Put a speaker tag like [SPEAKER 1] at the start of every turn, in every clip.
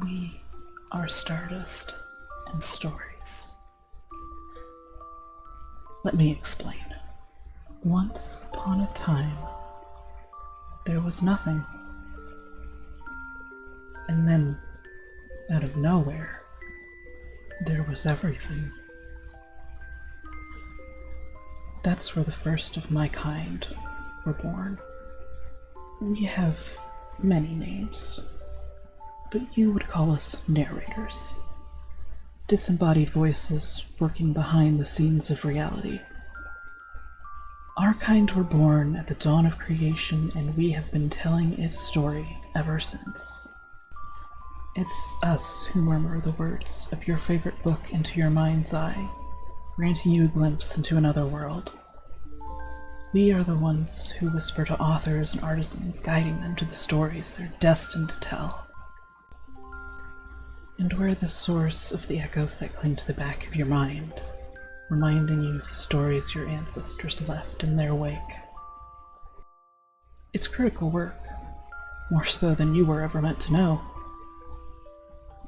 [SPEAKER 1] We are stardust and stories. Let me explain. Once upon a time, there was nothing. And then, out of nowhere, there was everything. That's where the first of my kind were born. We have many names, but you would call us narrators. Disembodied voices working behind the scenes of reality. Our kind were born at the dawn of creation, and we have been telling its story ever since. It's us who murmur the words of your favorite book into your mind's eye, granting you a glimpse into another world. We are the ones who whisper to authors and artisans, guiding them to the stories they're destined to tell. And we're the source of the echoes that cling to the back of your mind, reminding you of the stories your ancestors left in their wake. It's critical work, more so than you were ever meant to know.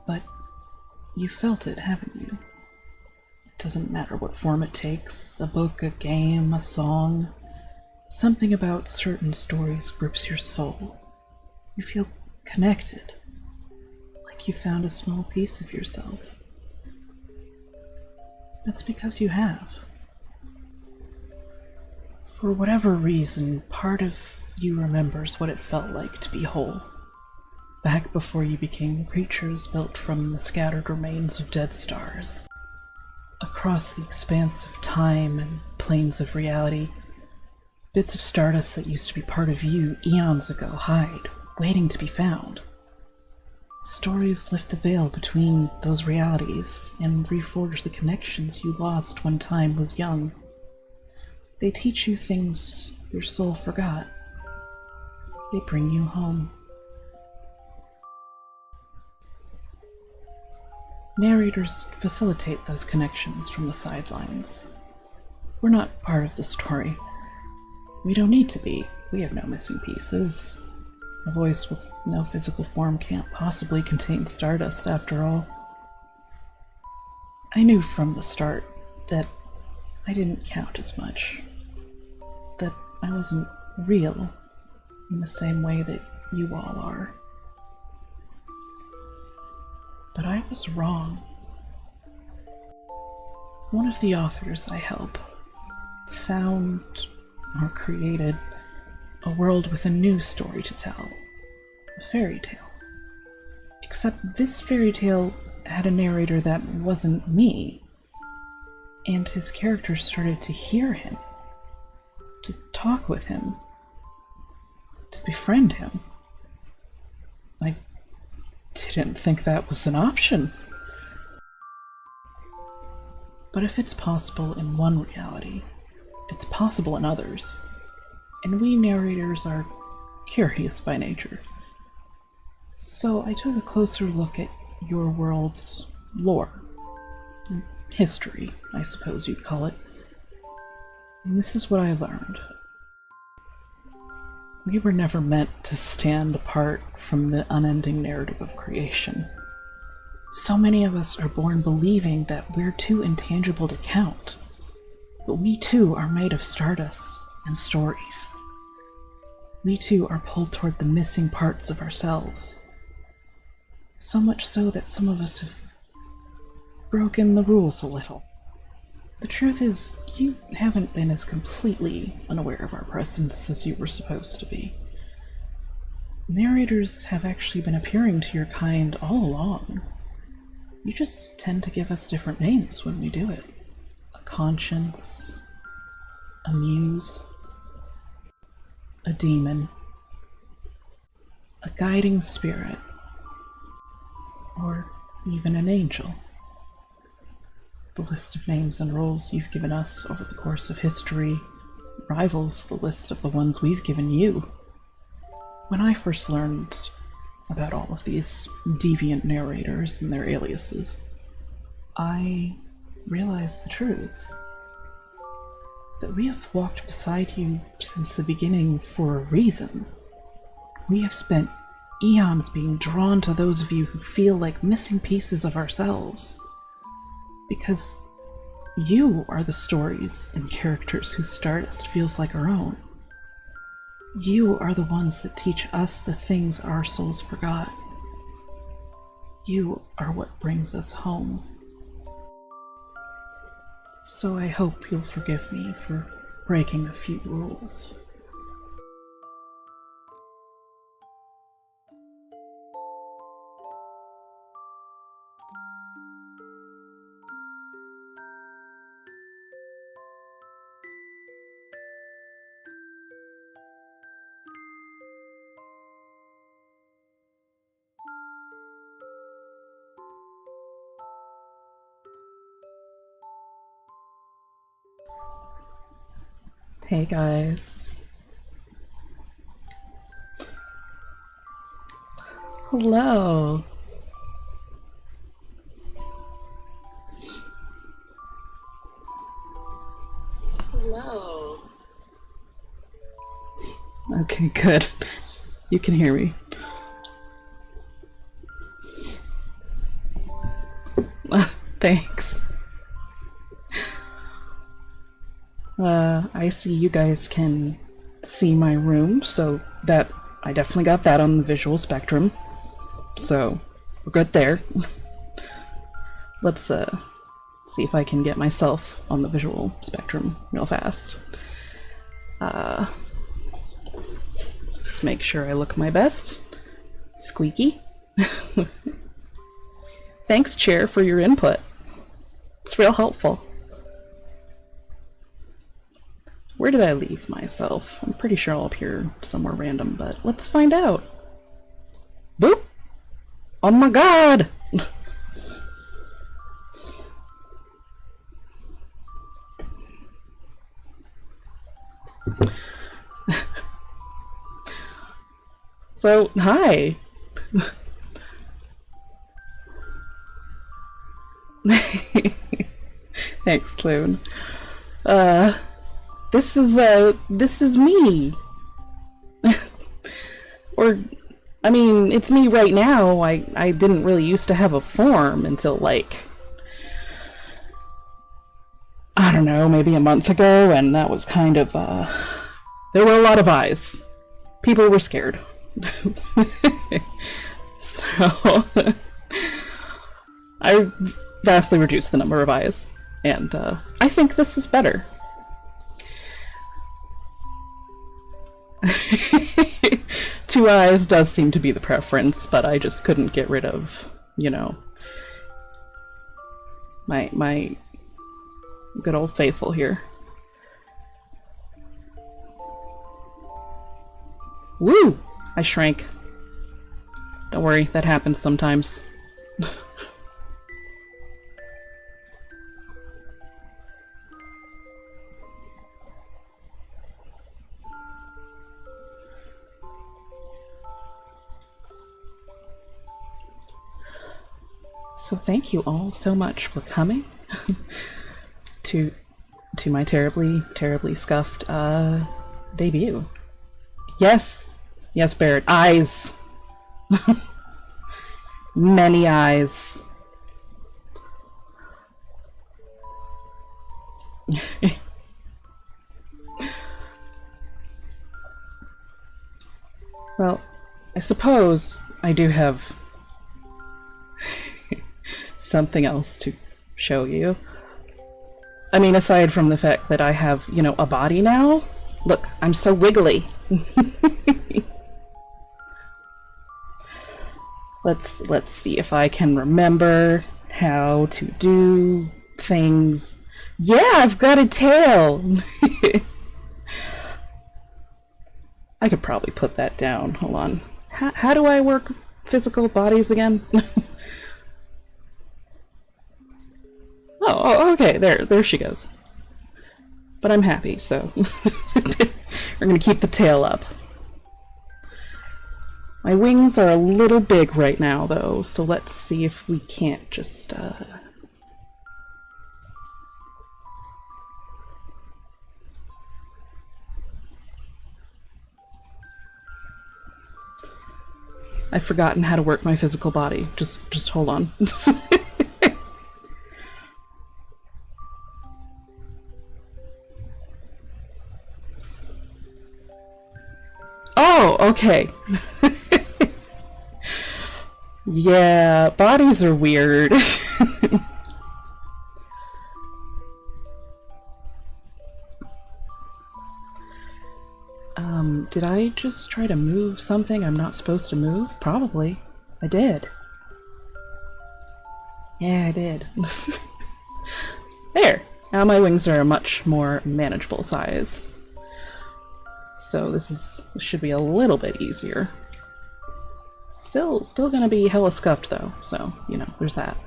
[SPEAKER 1] But you felt it, haven't you? It doesn't matter what form it takes, a book, a game, a song. Something about certain stories grips your soul. You feel connected, like you found a small piece of yourself. That's because you have. For whatever reason, part of you remembers what it felt like to be whole, back before you became creatures built from the scattered remains of dead stars. Across the expanse of time and planes of reality, bits of stardust that used to be part of you eons ago hide, waiting to be found. Stories lift the veil between those realities and reforge the connections you lost when time was young. They teach you things your soul forgot. They bring you home. Narrators facilitate those connections from the sidelines. We're not part of the story. We don't need to be. We have no missing pieces. A voice with no physical form can't possibly contain stardust, after all. I knew from the start that I didn't count as much. That I wasn't real in the same way that you all are. But I was wrong. One of the authors I help found or created a world with a new story to tell. a fairy tale. Except this fairy tale had a narrator that wasn't me, and his characters started to hear him, to talk with him, to befriend him. I didn't think that was an option. But if it's possible in one reality, it's possible in others. And we narrators are curious by nature. So I took a closer look at your world's lore. History, I suppose you'd call it. And this is what I learned. We were never meant to stand apart from the unending narrative of creation. So many of us are born believing that we're too intangible to count. But we too are made of stardust and stories. We too are pulled toward the missing parts of ourselves. So much so that some of us have broken the rules a little. The truth is, you haven't been as completely unaware of our presence as you were supposed to be. Narrators have actually been appearing to your kind all along. You just tend to give us different names when we do it. A conscience, a muse, a demon, a guiding spirit, or even an angel. The list of names and roles you've given us over the course of history rivals the list of the ones we've given you. When I first learned about all of these deviant narrators and their aliases, I realized the truth. That we have walked beside you since the beginning for a reason. We have spent eons being drawn to those of you who feel like missing pieces of ourselves. Because you are the stories and characters whose stardust feels like our own. You are the ones that teach us the things our souls forgot. You are what brings us home. So I hope you'll forgive me for breaking a few rules. Hey guys. Hello. Hello. Okay, good. You can hear me. Thanks. I see you guys can see my room, so that I definitely got that on the visual spectrum. So we're good there. Let's see if I can get myself on the visual spectrum real fast. Let's make sure I look my best. Squeaky. Thanks, Chair, for your input. It's real helpful. Where did I leave myself? I'm pretty sure I'll appear somewhere random, but let's find out. Boop! Oh my god! So, hi! Thanks, Clune. This is me. Or, I mean, it's me right now. I didn't really used to have a form until, like, I don't know, maybe a month ago, and that was kind of, there were a lot of eyes. People were scared. So, I vastly reduced the number of eyes, and, I think this is better. 2 eyes does seem to be the preference, but I just couldn't get rid of, you know, my good old faithful here. Woo! I shrank. Don't worry, that happens sometimes. So thank you all so much for coming to my terribly scuffed debut. Yes, yes, Barrett. Eyes. Many eyes. Well, I suppose I do have something else to show you. I mean, aside from the fact that I have, you know, a body now. Look, I'm so wiggly. Let's see if I can remember how to do things. Yeah, I've got a tail. I could probably put that down. Hold on. How do I work physical bodies again? Oh, okay, there she goes. But I'm happy, so we're gonna keep the tail up. My wings are a little big right now, though, so let's see if we can't just, I've forgotten how to work my physical body. Just hold on. Oh, okay. Yeah, bodies are weird. Did I just try to move something I'm not supposed to move? Probably. I did. Yeah, I did. There! Now my wings are a much more manageable size. So this should be a little bit easier. Still gonna be hella scuffed though, so, you know, there's that.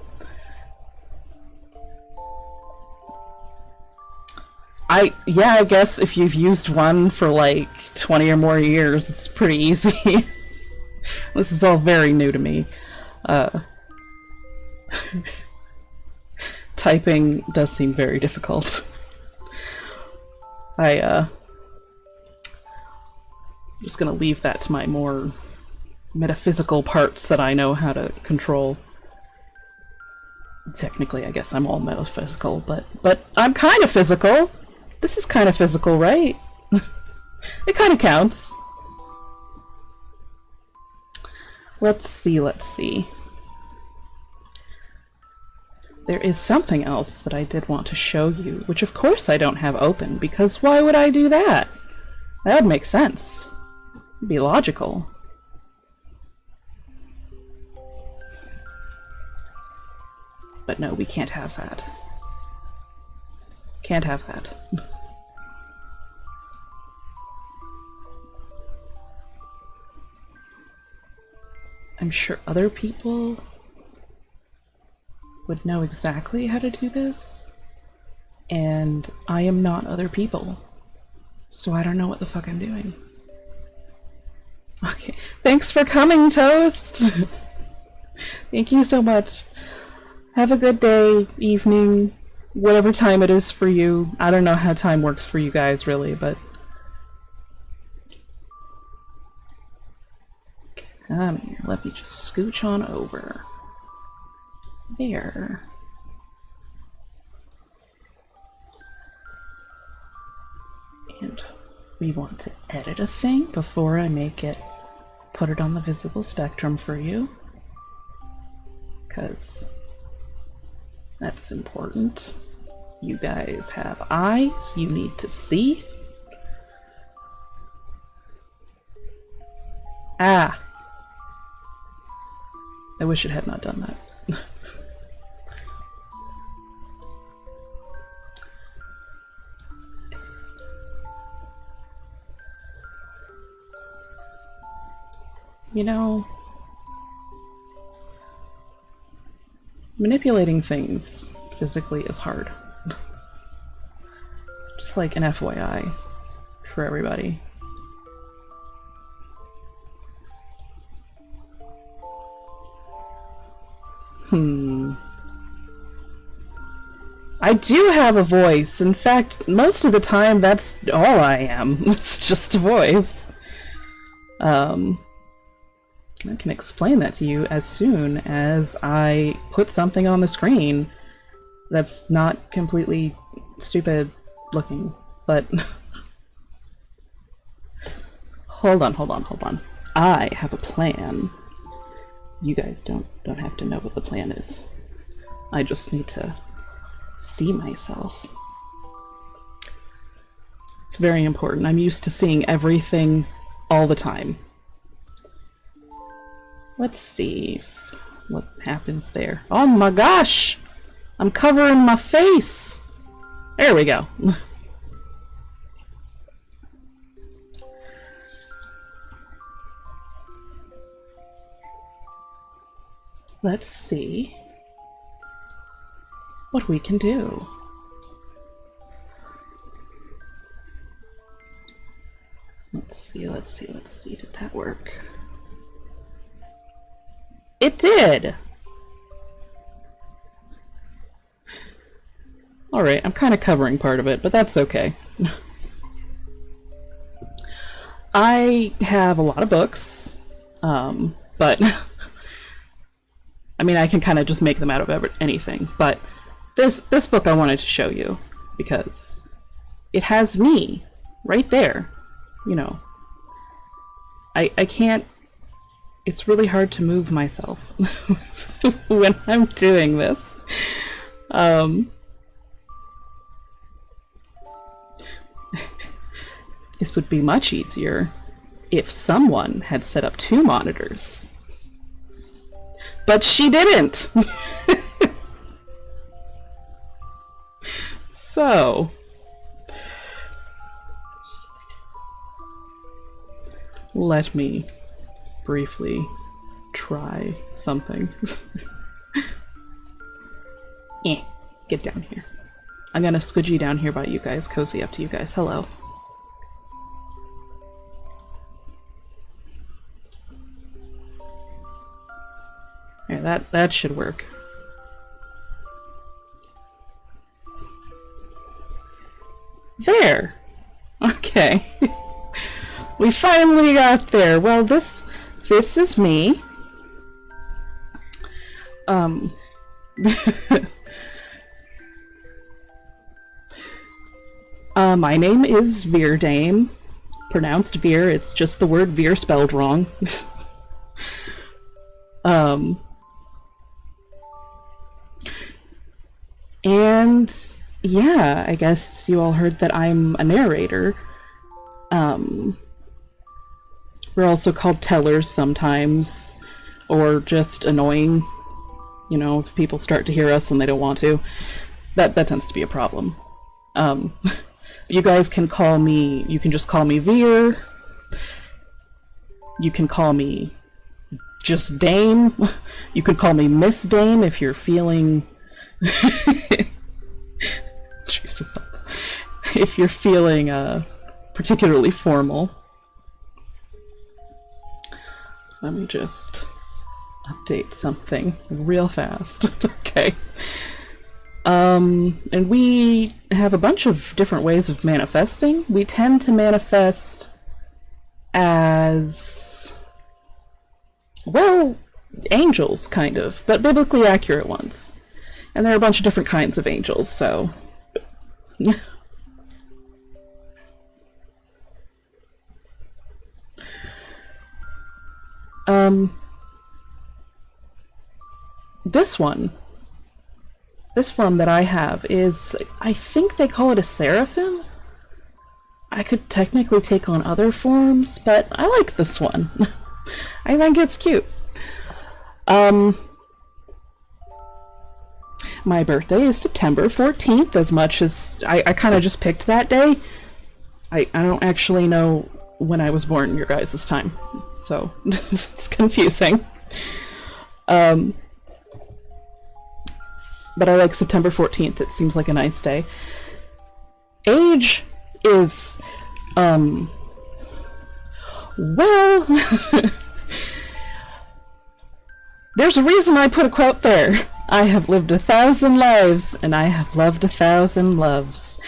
[SPEAKER 1] Yeah, I guess if you've used one for like 20 or more years, it's pretty easy. This is all very new to me. Typing does seem very difficult. I'm just gonna leave that to my more metaphysical parts that I know how to control. Technically, I guess I'm all metaphysical, but I'm kind of physical. This is kind of physical, right? It kind of counts. Let's see. There is something else that I did want to show you, which of course I don't have open, because why would I do that? That would make sense. It'd be logical. But no, we can't have that. Can't have that. I'm sure other people would know exactly how to do this, and I am not other people, so I don't know what the fuck I'm doing. Okay, thanks for coming, Toast! Thank you so much. Have a good day, evening, whatever time it is for you. I don't know how time works for you guys, really, but... Come here, let me just scooch on over. There. And we want to edit a thing before I make it, put it on the visible spectrum for you. Because that's important. You guys have eyes you need to see. Ah! I wish it had not done that. You know, manipulating things physically is hard. Just like an FYI for everybody. I do have a voice. In fact, most of the time that's all I am. It's just a voice. I can explain that to you as soon as I put something on the screen that's not completely stupid looking, but hold on. I have a plan. You guys don't have to know what the plan is. I just need to see myself. It's very important. I'm used to seeing everything all the time. Let's see what happens there. Oh my gosh! I'm covering my face! There we go. Let's see what we can do. Let's see. Did that work? It did! Alright, I'm kind of covering part of it, but that's okay. I have a lot of books, but I mean, I can kind of just make them out of anything, but this book I wanted to show you because it has me right there, you know. I can't, it's really hard to move myself when I'm doing this. This would be much easier if someone had set up 2 monitors. But she didn't! So... let me briefly try something. Get down here. I'm gonna squidgy down here by you guys, cozy up to you guys. Hello. Yeah, that should work. There! Okay. We finally got there. Well, this is me. My name is Veerdame. Pronounced Veer, it's just the word Veer spelled wrong. And yeah, I guess you all heard that I'm a narrator. We're also called tellers sometimes, or just annoying. You know, if people start to hear us and they don't want to, that tends to be a problem. You guys can call me, you can just call me Veer. You can call me just Dame. You could call me Miss Dame if you're feeling... if you're feeling particularly formal. Let me just update something real fast. Okay. And we have a bunch of different ways of manifesting. We tend to manifest as, well, angels, kind of, but biblically accurate ones. And there are a bunch of different kinds of angels, so... This form that I have is, I think they call it a seraphim? I could technically take on other forms, but I like this one. I think it's cute. My birthday is September 14th, as much as I kind of just picked that day. I don't actually know when I was born your guys' time, so it's confusing. But I like September 14th. It seems like a nice day. Age is, well, there's a reason I put a quote there. I have lived 1,000 lives, and I have loved 1,000 loves,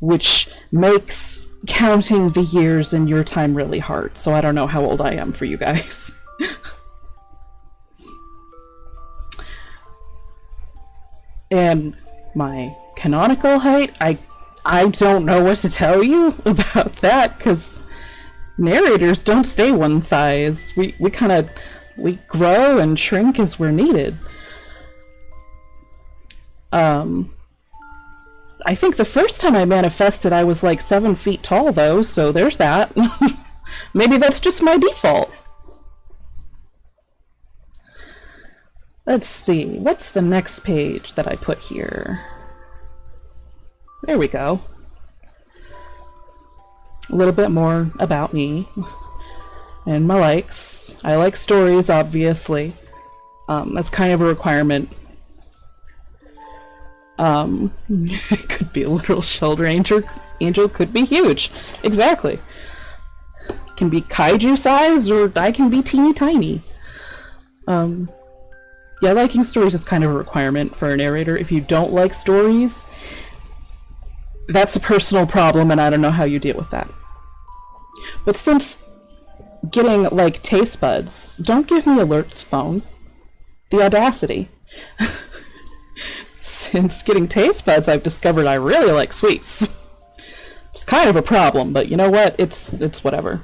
[SPEAKER 1] which makes counting the years in your time really hard, so I don't know how old I am for you guys. And my canonical height, I don't know what to tell you about that, because narrators don't stay one size. We grow and shrink as we're needed. I think the first time I manifested I was like 7 feet tall though, so there's that. Maybe that's just my default. Let's see, what's the next page that I put here? There we go. A little bit more about me and my likes. I like stories, obviously. That's kind of a requirement. It could be a literal shoulder angel, could be huge. Exactly. It can be kaiju size, or I can be teeny tiny. Yeah, liking stories is kind of a requirement for a narrator. If you don't like stories, that's a personal problem, and I don't know how you deal with that. But since getting, like, taste buds, don't give me Alert's phone. The audacity. Since getting taste buds, I've discovered I really like sweets. It's kind of a problem, but you know what? It's whatever.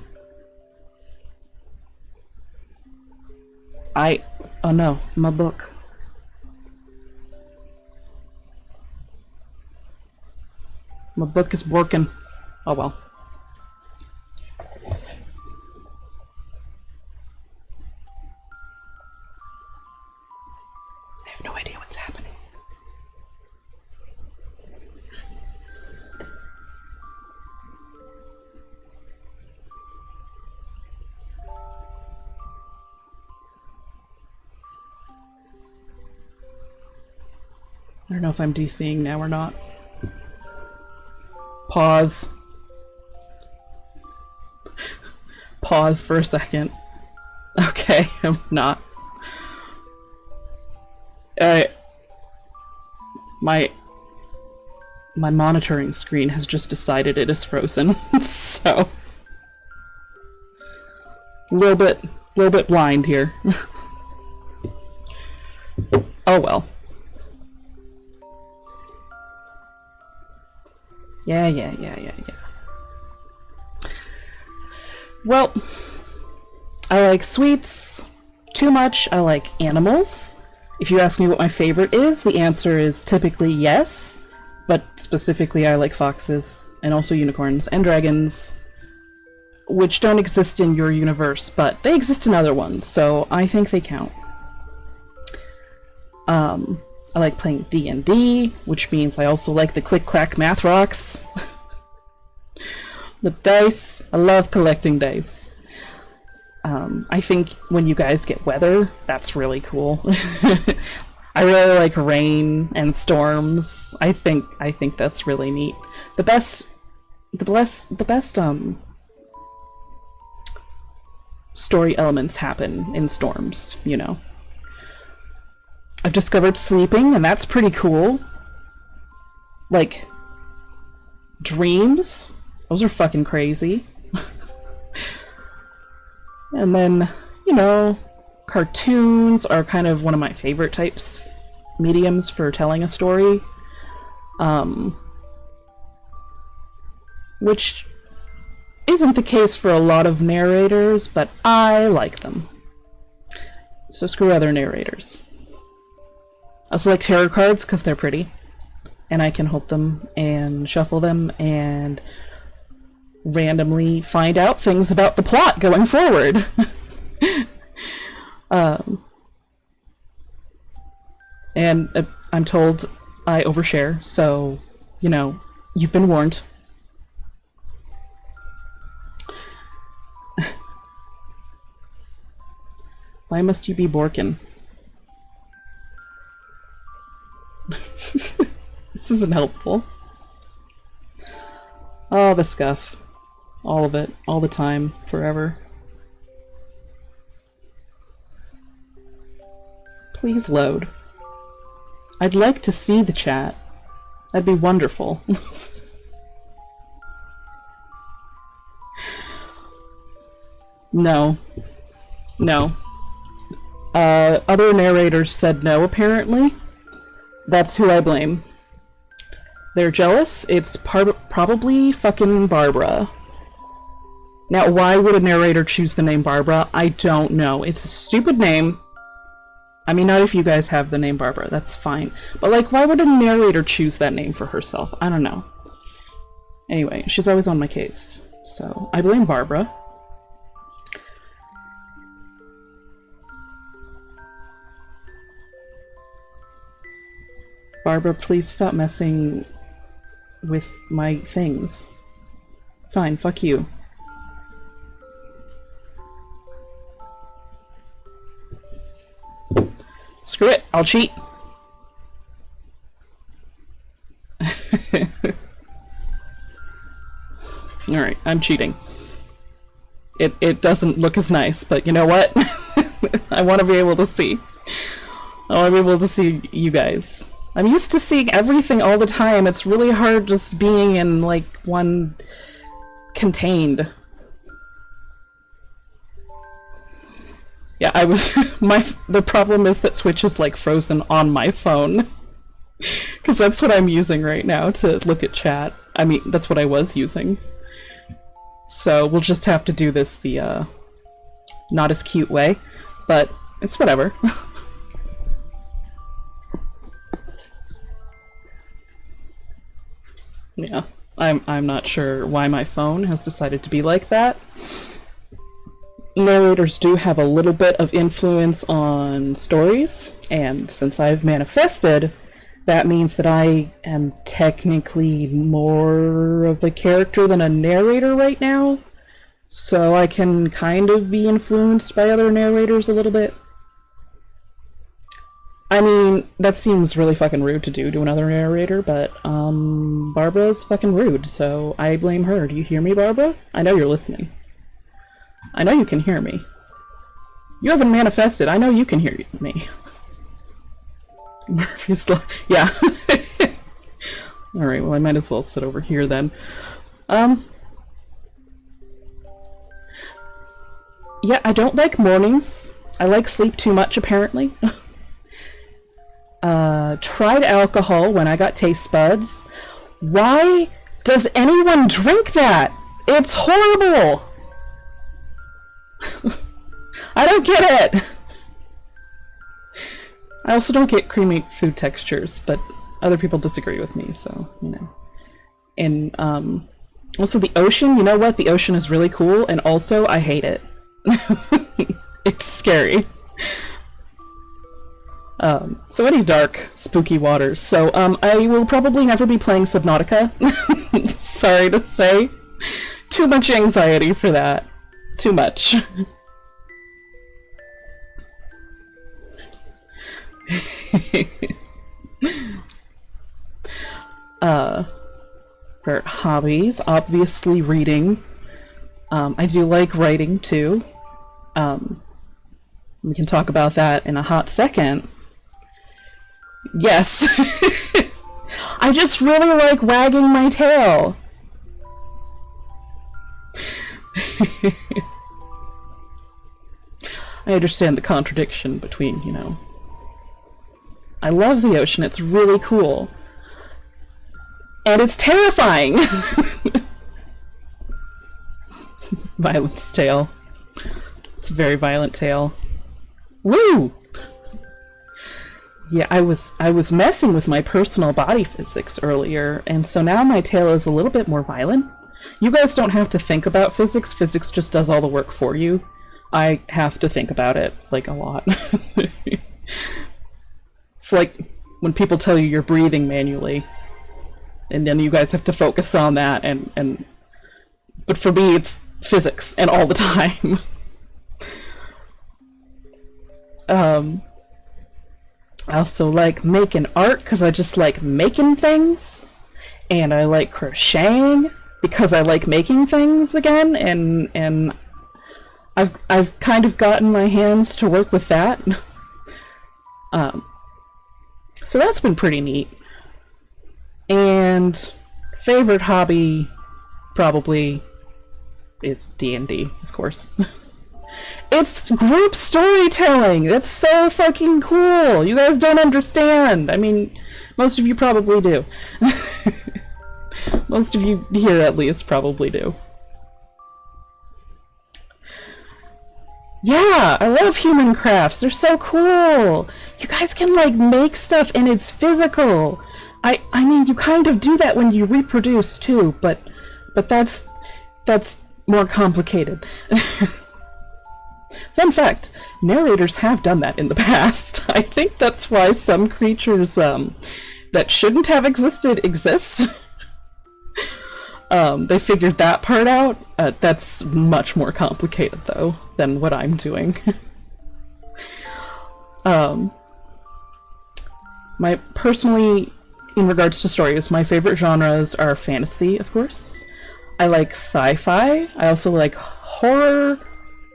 [SPEAKER 1] Oh no, my book. My book is working. Oh well. I have no idea what's happening. I don't know if I'm DCing now or not. Pause. Pause for a second. Okay, I'm not. My monitoring screen has just decided it is frozen, so a little bit blind here. Oh well. Yeah. Well, I like sweets too much. I like animals. If you ask me what my favorite is, the answer is typically yes, but specifically I like foxes, and also unicorns, and dragons, which don't exist in your universe, but they exist in other ones, so I think they count. I like playing D&D, which means I also like the click-clack math rocks. The dice. I love collecting dice. I think when you guys get weather, that's really cool. I really like rain and storms. I think that's really neat. The best story elements happen in storms, you know. I've discovered sleeping, and that's pretty cool. Like, dreams? Those are fucking crazy. And then, you know, cartoons are kind of one of my favorite mediums for telling a story. Which isn't the case for a lot of narrators, but I like them. So screw other narrators. I also like tarot cards because they're pretty, and I can hold them and shuffle them and randomly find out things about the plot going forward. Um, and I'm told I overshare, so, you know, you've been warned. Why must you be Borkin? This isn't helpful. Oh, the scuff. All of it. All the time. Forever. Please load. I'd like to see the chat. That'd be wonderful. No. No. Other narrators said no, apparently. That's who I blame. They're jealous. It's probably fucking Barbara. Now, why would a narrator choose the name Barbara? I don't know. It's a stupid name. I mean, not if you guys have the name Barbara. That's fine. But, like, why would a narrator choose that name for herself? I don't know. Anyway, she's always on my case. So, I blame Barbara. Barbara, please stop messing with my things. Fine, fuck you. Screw it, I'll cheat. Alright, I'm cheating. It doesn't look as nice, but you know what? I want to be able to see. I want to be able to see you guys. I'm used to seeing everything all the time. It's really hard just being in, like, one contained. Yeah, I was... the problem is that Twitch is, like, frozen on my phone. Because that's what I'm using right now to look at chat. I mean, that's what I was using. So we'll just have to do this the, not as cute way. But it's whatever. Yeah, I'm not sure why my phone has decided to be like that. Narrators do have a little bit of influence on stories, and since I've manifested, that means that I am technically more of a character than a narrator right now, so I can kind of be influenced by other narrators a little bit. I mean, that seems really fucking rude to do to another narrator, but, Barbara's fucking rude, so I blame her. Do you hear me, Barbara? I know you're listening. I know you can hear me. You haven't manifested. I know you can hear me. Murphy's Law. Yeah. Alright, well, I might as well sit over here then. Yeah, I don't like mornings. I like sleep too much, apparently. Tried alcohol when I got taste buds. Why does anyone drink that? It's horrible! I don't get it! I also don't get creamy food textures, but other people disagree with me, so, you know. And, also the ocean, you know what? The ocean is really cool, and also I hate it. It's scary. So any dark, spooky waters. So, I will probably never be playing Subnautica. Sorry to say. Too much anxiety for that. Too much. For hobbies, obviously reading. I do like writing too. We can talk about that in a hot second. Yes. I just really like wagging my tail. I understand the contradiction between, you know. I love the ocean, it's really cool. And it's terrifying! Violence tale. It's a very violent tale. Woo! Yeah, I was messing with my personal body physics earlier, and so now my tail is a little bit more violent. You guys don't have to think about physics. Physics just does all the work for you. I have to think about it, like, a lot. It's like when people tell you you're breathing manually, and then you guys have to focus on that, but for me, it's physics, and all the time. I also like making art, because I just like making things, and I like crocheting, because I like making things again, and I've kind of gotten my hands to work with that. So that's been pretty neat. And favorite hobby probably is D&D, of course. It's group storytelling! That's so fucking cool! You guys don't understand! I mean, most of you probably do. Most of you here, at least, probably do. Yeah, I love human crafts. They're so cool. You guys can like make stuff and it's physical. I mean, you kind of do that when you reproduce too, but that's more complicated. Fun fact, narrators have done that in the past. I think that's why some creatures that shouldn't have existed exist. They figured that part out. That's much more complicated, though, than what I'm doing. Personally, in regards to stories, my favorite genres are fantasy, of course. I like sci-fi. I also like horror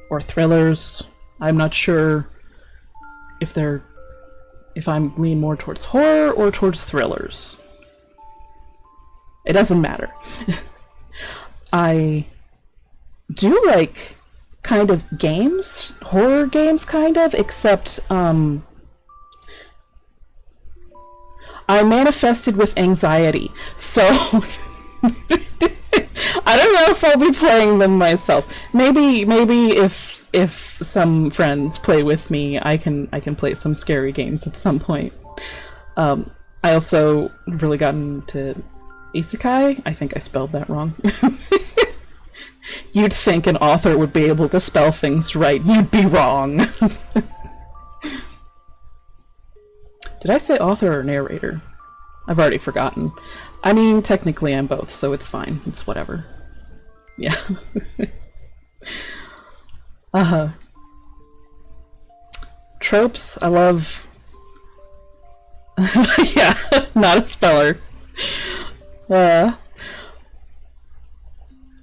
[SPEAKER 1] or thrillers. I'm not sure if I'm leaning more towards horror or towards thrillers. It doesn't matter. I do like kind of games, horror games kind of, except I manifested with anxiety, so I don't know if I'll be playing them myself. Maybe if some friends play with me, I can play some scary games at some point. I also really gotten into isekai. I think I spelled that wrong. You'd think an author would be able to spell things right. You'd be wrong. Did I say author or narrator? I've already forgotten. I mean, technically I'm both, so it's fine. It's whatever. Yeah. Tropes, I love... yeah, not a speller.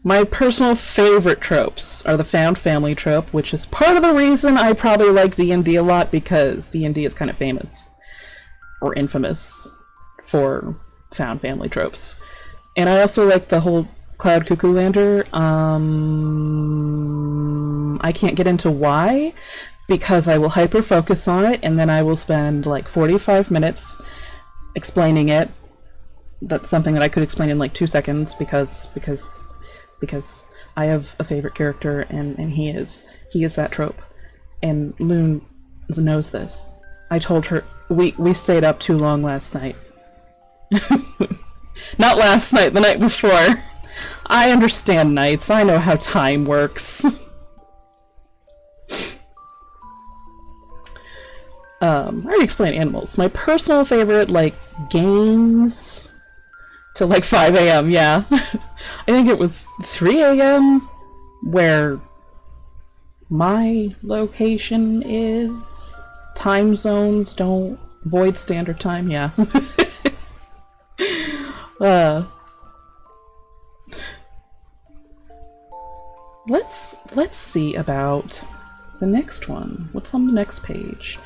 [SPEAKER 1] My personal favorite tropes are the found family trope, which is part of the reason I probably like D&D a lot, because D&D is kind of famous, or infamous, for found family tropes. And I also like the whole Cloud Cuckoo Lander. I can't get into why, because I will hyper-focus on it, and then I will spend like 45 minutes explaining it. That's something that I could explain in like 2 seconds, because I have a favorite character, and he is that trope. And Loon knows this. I told her we stayed up too long last night. Not last night, the night before. I understand nights. I know how time works. I already explained animals. My personal favorite, like, games till like 5 a.m., yeah. I think it was 3 a.m. where my location is. Time zones don't void standard time, yeah. Let's see about the next one. What's on the next page?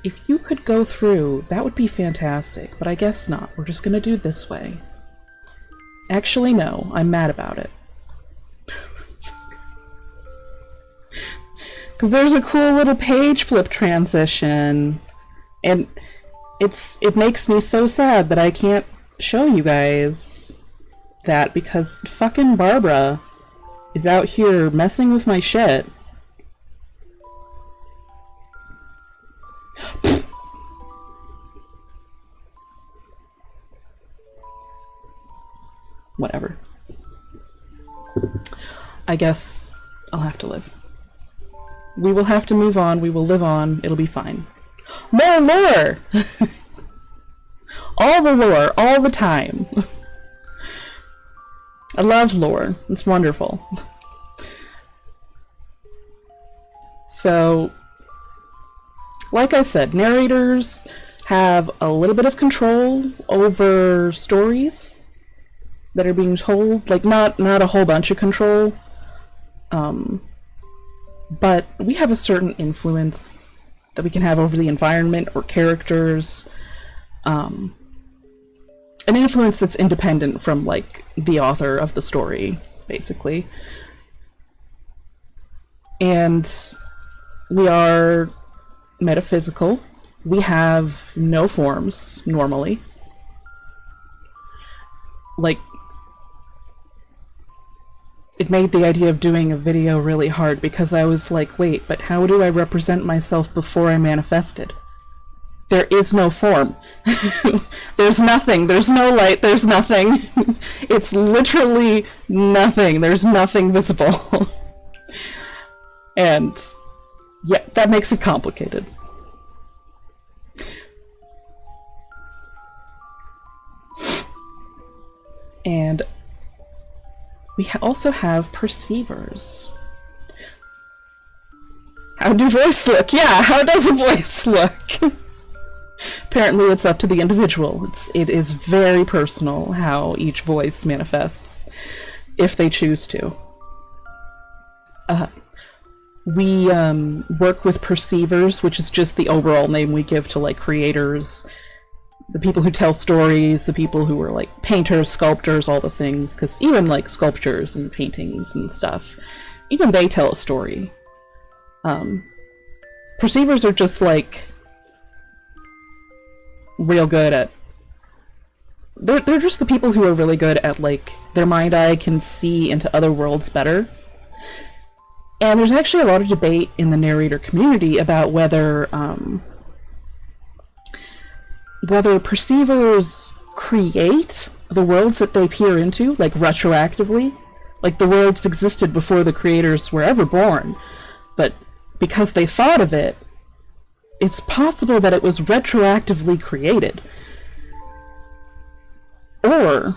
[SPEAKER 1] If you could go through, that would be fantastic, but I guess not. We're just gonna do it this way. Actually, no. I'm mad about it. Because there's a cool little page flip transition, and it makes me so sad that I can't show you guys that, because fucking Barbara is out here messing with my shit. Whatever. I guess I'll have to live. We will have to move on. We will live on. It'll be fine. More lore! All the lore, all the time. I love lore. It's wonderful. So, like I said, narrators have a little bit of control over stories that are being told. Like, not a whole bunch of control. But we have a certain influence that we can have over the environment or characters. An influence that's independent from, like, the author of the story, basically. And we are metaphysical. We have no forms, normally. Like, it made the idea of doing a video really hard because I was like, wait, but how do I represent myself before I manifested? There is no form. There's nothing. There's no light. There's nothing. It's literally nothing. There's nothing visible. And yeah, that makes it complicated. And we also have perceivers. How do voice look? Yeah, how does a voice look? Apparently it's up to the individual. It is very personal how each voice manifests, if they choose to. We work with perceivers, which is just the overall name we give to, like, creators, the people who tell stories, the people who are, like, painters, sculptors, all the things, because even, like, sculptures and paintings and stuff, even they tell a story. Perceivers are just, like, real good at... They're just the people who are really good at, like, their mind eye can see into other worlds better. And there's actually a lot of debate in the narrator community about whether perceivers create the worlds that they peer into, like, retroactively. Like, the worlds existed before the creators were ever born, but because they thought of it, it's possible that it was retroactively created. Or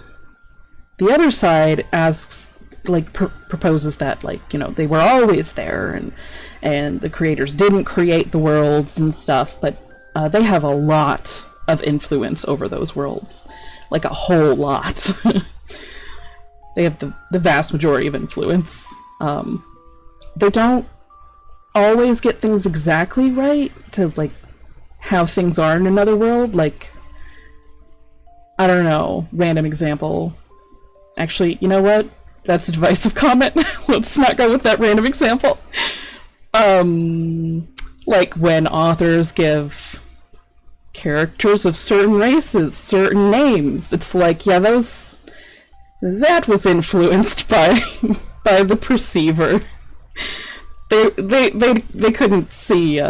[SPEAKER 1] the other side asks, like, proposes that, like, you know, they were always there, and the creators didn't create the worlds and stuff, but they have a lot of influence over those worlds, like a whole lot. They have the vast majority of influence. They don't always get things exactly right to, like, how things are in another world. Like, I don't know, random example. Actually, you know what? That's a divisive comment. Let's not go with that random example. Like when authors give characters of certain races certain names, it's like, yeah, that was influenced by by the perceiver. They couldn't see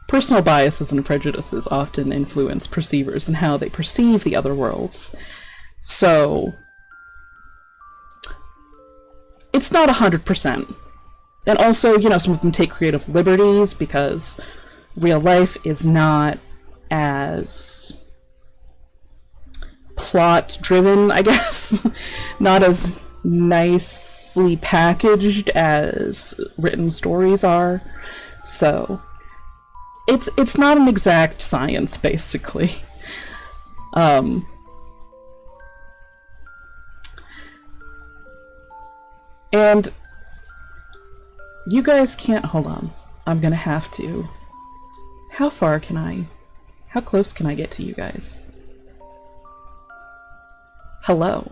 [SPEAKER 1] personal biases and prejudices often influence perceivers and how they perceive the other worlds. So it's not 100%. And also, you know, some of them take creative liberties because real life is not as plot driven, I guess. Not as nicely packaged as written stories are. So it's not an exact science, basically. And you guys can't... Hold on. I'm gonna have to... How close can I get to you guys? Hello.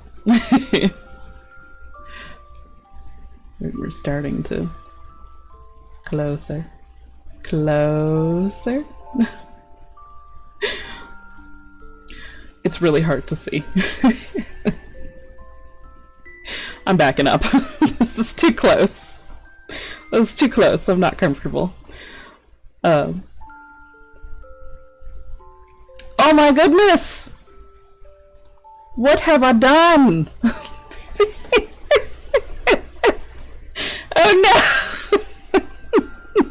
[SPEAKER 1] We're starting to... Closer. Closer. It's really hard to see. I'm backing up. This is too close. This is too close. I'm not comfortable. Oh my goodness! What have I done? Oh no!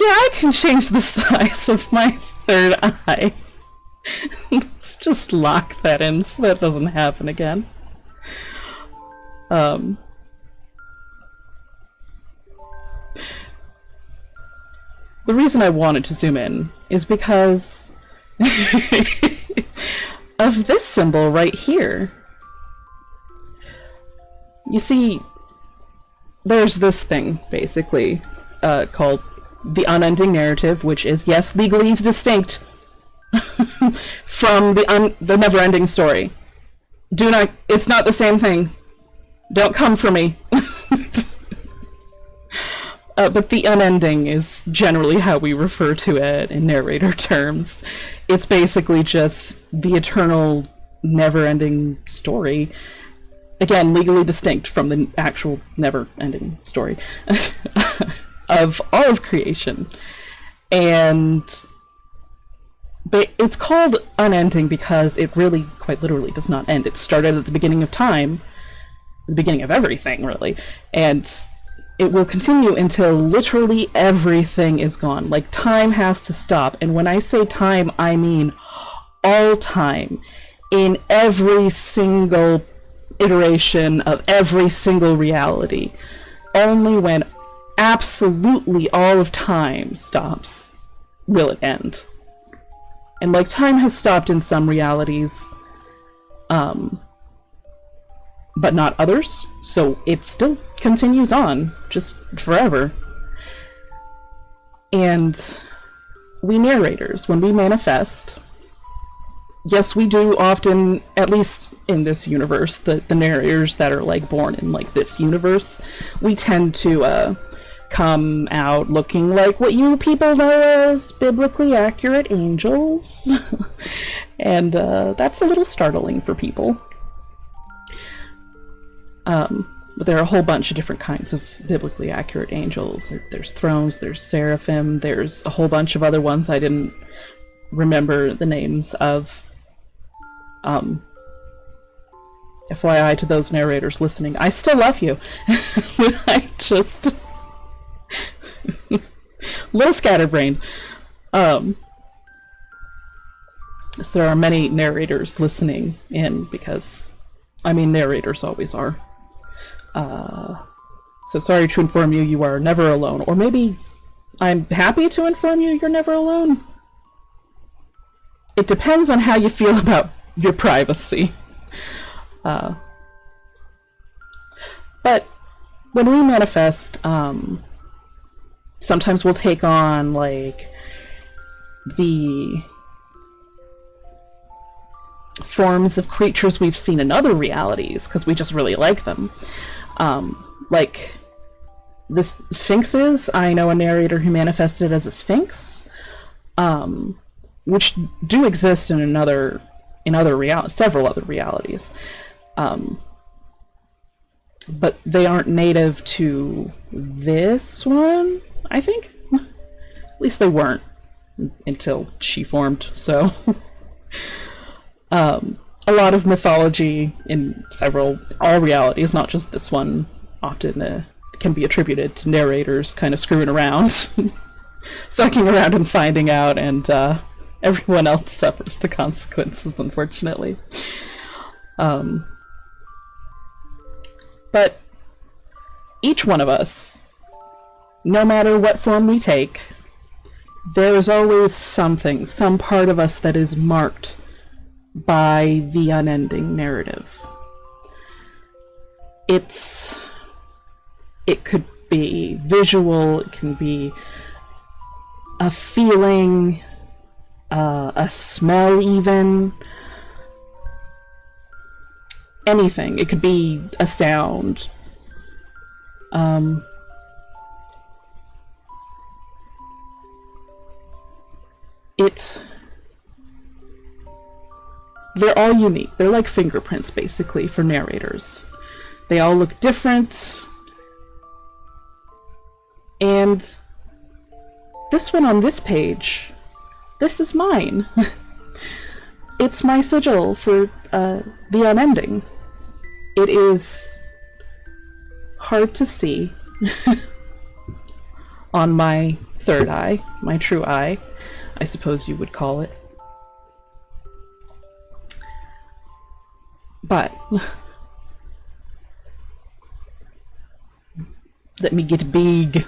[SPEAKER 1] Yeah, I can change the size of my third eye. Let's just lock that in so that doesn't happen again. The reason I wanted to zoom in is because of this symbol right here. You see, there's this thing, basically, called the unending narrative, which is, yes, legally distinct from the never-ending story. It's not the same thing. Don't come for me. But the unending is generally how we refer to it in narrator terms. It's basically just the eternal, never-ending story. Again, legally distinct from the actual never-ending story of all of creation. But it's called unending because it really, quite literally, does not end. It started at the beginning of time, the beginning of everything, really, and it will continue until literally everything is gone. Like, time has to stop, and when I say time, I mean all time, in every single iteration of every single reality. Only when absolutely all of time stops will it end. And like, time has stopped in some realities, but not others, so it still continues on, just forever. And we narrators, when we manifest, yes, we do often, at least in this universe, the narrators that are like born in like this universe, we tend to come out looking like what you people know as biblically accurate angels. And that's a little startling for people. But there are a whole bunch of different kinds of biblically accurate angels. There's thrones, there's seraphim, there's a whole bunch of other ones I didn't remember the names of. FYI to those narrators listening, I still love you. I just... little scatterbrained. So there are many narrators listening in because, I mean, narrators always are. So sorry to inform you, you are never alone. Or maybe I'm happy to inform you you're never alone. It depends on how you feel about your privacy. But when we manifest, sometimes we'll take on, like, the forms of creatures we've seen in other realities, because we just really like them. Like, the sphinxes, I know a narrator who manifested as a sphinx, which do exist in several other realities. But they aren't native to this one, I think. At least they weren't until she formed, so... a lot of mythology in all realities, not just this one, often can be attributed to narrators kind of screwing around, fucking around and finding out, and everyone else suffers the consequences, unfortunately. But each one of us, no matter what form we take, there is always something, some part of us that is marked by the unending narrative. It could be visual, it can be a feeling, a smell even, anything. It could be a sound. They're all unique. They're like fingerprints, basically, for narrators. They all look different. And this one on this page, this is mine. It's my sigil for the unending. It is hard to see. on my third eye, my true eye, I suppose you would call it. But let me get big.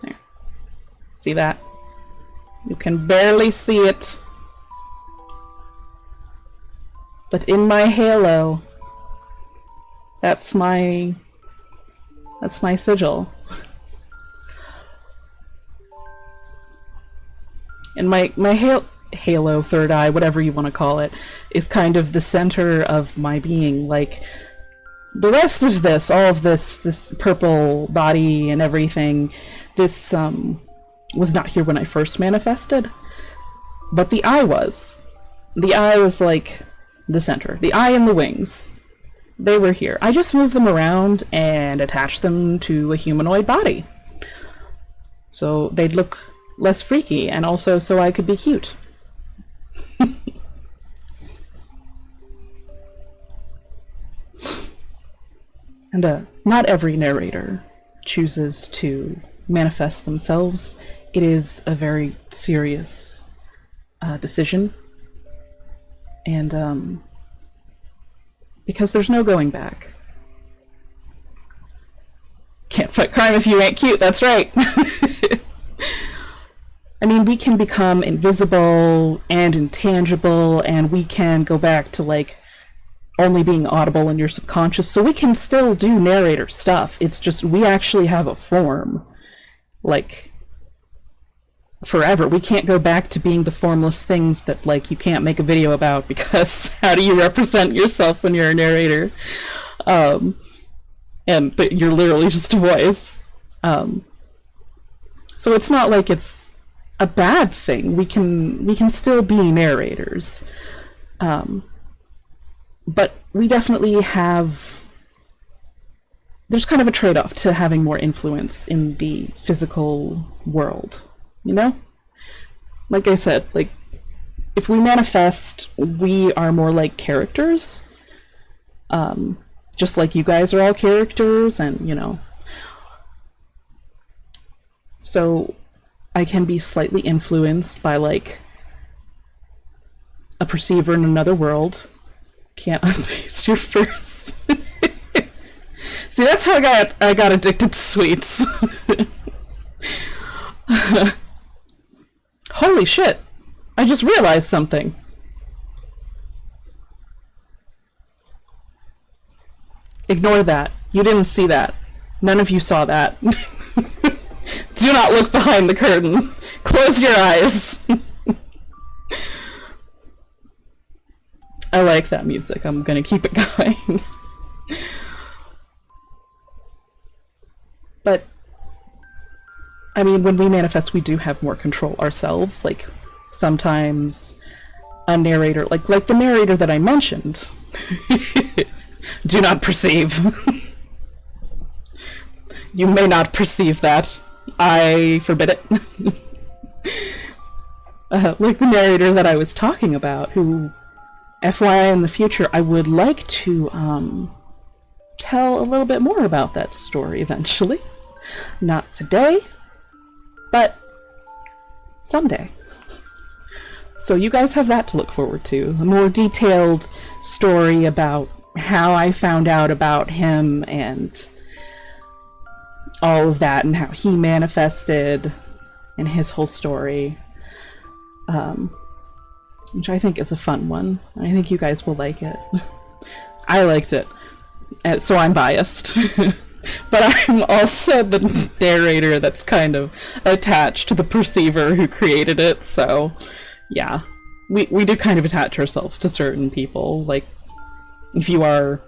[SPEAKER 1] There. See that? You can barely see it. But in my halo, that's my sigil. And my halo, third eye, whatever you want to call it, is kind of the center of my being. Like, the rest of this, all of this purple body and everything, this was not here when I first manifested, but the eye was. The eye was like the center. The eye and the wings, they were here. I just moved them around and attached them to a humanoid body, so they'd look less freaky, and also so I could be cute. And not every narrator chooses to manifest themselves. It is a very serious decision, and because there's no going back. Can't fight crime if you ain't cute, that's right. I mean, we can become invisible and intangible, and we can go back to, like, only being audible in your subconscious, so we can still do narrator stuff. It's just we actually have a form, like, forever. We can't go back to being the formless things that, like, you can't make a video about, because how do you represent yourself when you're a narrator? And you're literally just a voice. So it's not like it's a bad thing. We can still be narrators. But we definitely have... There's kind of a trade-off to having more influence in the physical world, you know? Like I said, like, if we manifest, we are more like characters. Just like you guys are all characters, and, you know. So I can be slightly influenced by, like, a perceiver in another world. Can't untaste your first. See, that's how I got addicted to sweets. Holy shit! I just realized something. Ignore that. You didn't see that. None of you saw that. Do not look behind the curtain. Close your eyes. I like that music. I'm gonna keep it going. But, I mean, when we manifest, we do have more control ourselves. Like, sometimes a narrator, like the narrator that I mentioned, do not perceive. You may not perceive that. I forbid it. Like the narrator that I was talking about, who, FYI, in the future, I would like to tell a little bit more about that story eventually. Not today, but someday. So you guys have that to look forward to. A more detailed story about how I found out about him and all of that, and how he manifested, and his whole story. Which I think is a fun one. I think you guys will like it. I liked it, so I'm biased. But I'm also the narrator that's kind of attached to the perceiver who created it, so yeah. We do kind of attach ourselves to certain people. Like, if you are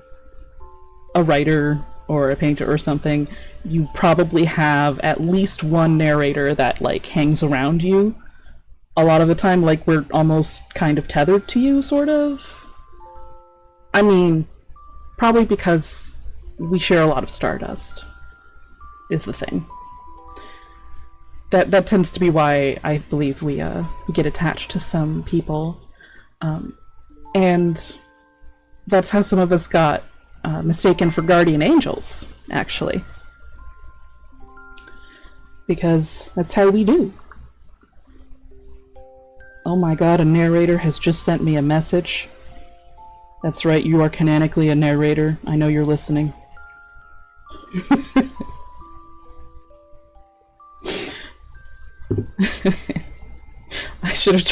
[SPEAKER 1] a writer or a painter or something, you probably have at least one narrator that, like, hangs around you a lot of the time. Like, we're almost kind of tethered to you, sort of. I mean, probably because we share a lot of stardust, is the thing. That tends to be why I believe we get attached to some people. And that's how some of us got mistaken for guardian angels, actually. because that's how we do. Oh my god, a narrator has just sent me a message. That's right, you are canonically a narrator. I know you're listening. I should have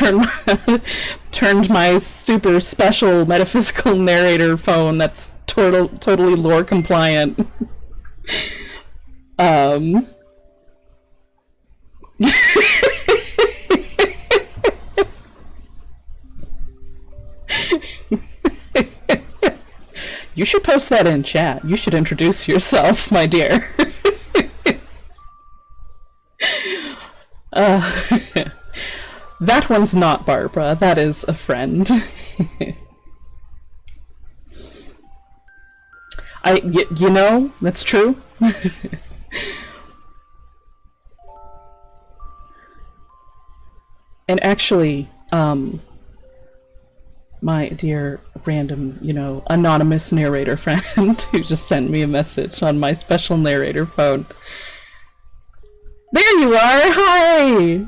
[SPEAKER 1] turned my super special metaphysical narrator phone that's totally lore compliant. You should post that in chat. You should introduce yourself, my dear. That one's not Barbara. That is a friend. You know, that's true. And actually, my dear random, you know, anonymous narrator friend who just sent me a message on my special narrator phone. There you are! Hi!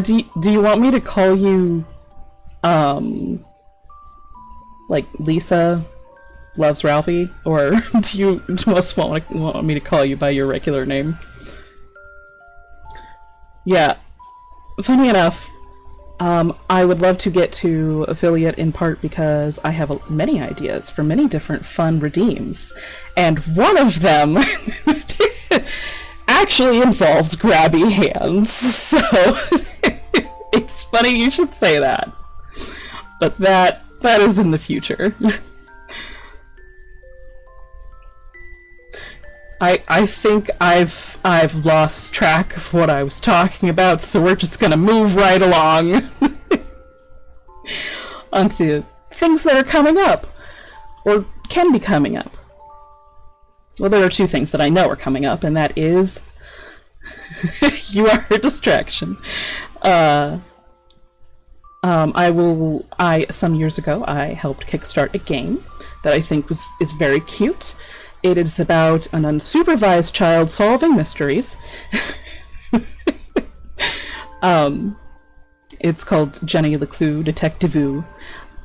[SPEAKER 1] Do you want me to call you, like Lisa loves Ralphie? Or do you most want me to call you by your regular name? Yeah. Funny enough, I would love to get to affiliate in part because I have many ideas for many different fun redeems. And one of them actually involves grabby hands. So it's funny you should say that. But that is in the future. I think I've lost track of what I was talking about, so we're just gonna move right along onto things that are coming up, or can be coming up. Well, there are two things that I know are coming up, and that is you are a distraction. Some years ago, I helped kickstart a game that I think is very cute. It is about an unsupervised child solving mysteries. It's called Jenny LeClue Detective-oo.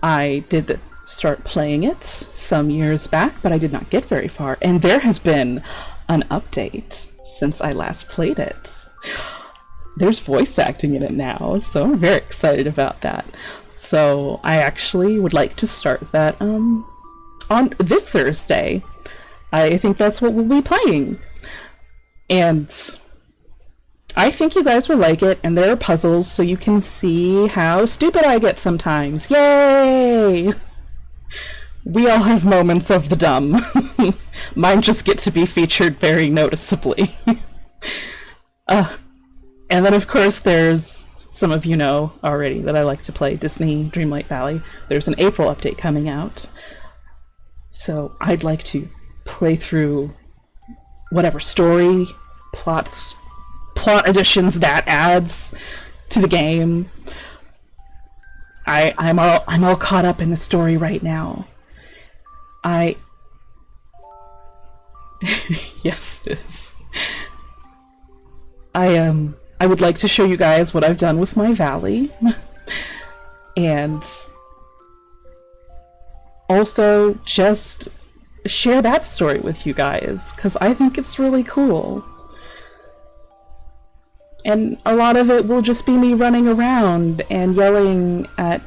[SPEAKER 1] I did start playing it some years back, but I did not get very far. And there has been an update since I last played it. There's voice acting in it now, so I'm very excited about that. So I actually would like to start that on this Thursday. I think that's what we'll be playing. And I think you guys will like it, and there are puzzles, so you can see how stupid I get sometimes. Yay! We all have moments of the dumb. Mine just get to be featured very noticeably. And then, of course, there's, some of you know already that I like to play Disney Dreamlight Valley. There's an April update coming out. So I'd like to play through whatever story, plot additions that adds to the game. I'm all caught up in the story right now. Yes, it is. I would like to show you guys what I've done with my valley. And also just share that story with you guys, because I think it's really cool. And a lot of it will just be me running around and yelling at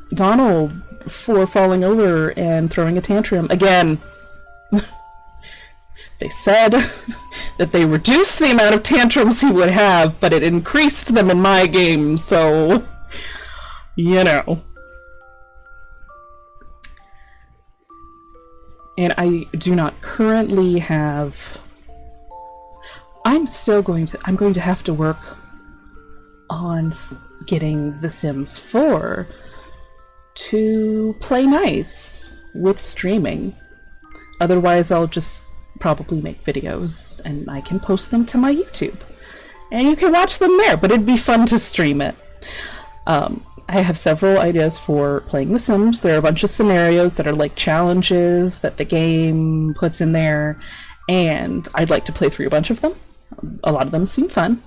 [SPEAKER 1] Donald for falling over and throwing a tantrum. Again, they said that they reduced the amount of tantrums he would have, but it increased them in my game, so, you know. And I do not currently have... I'm going to have to work on getting The Sims 4 to play nice with streaming. Otherwise, I'll just probably make videos and I can post them to my YouTube. And you can watch them there, but it'd be fun to stream it. I have several ideas for playing The Sims. There are a bunch of scenarios that are like challenges that the game puts in there, and I'd like to play through a bunch of them. A lot of them seem fun.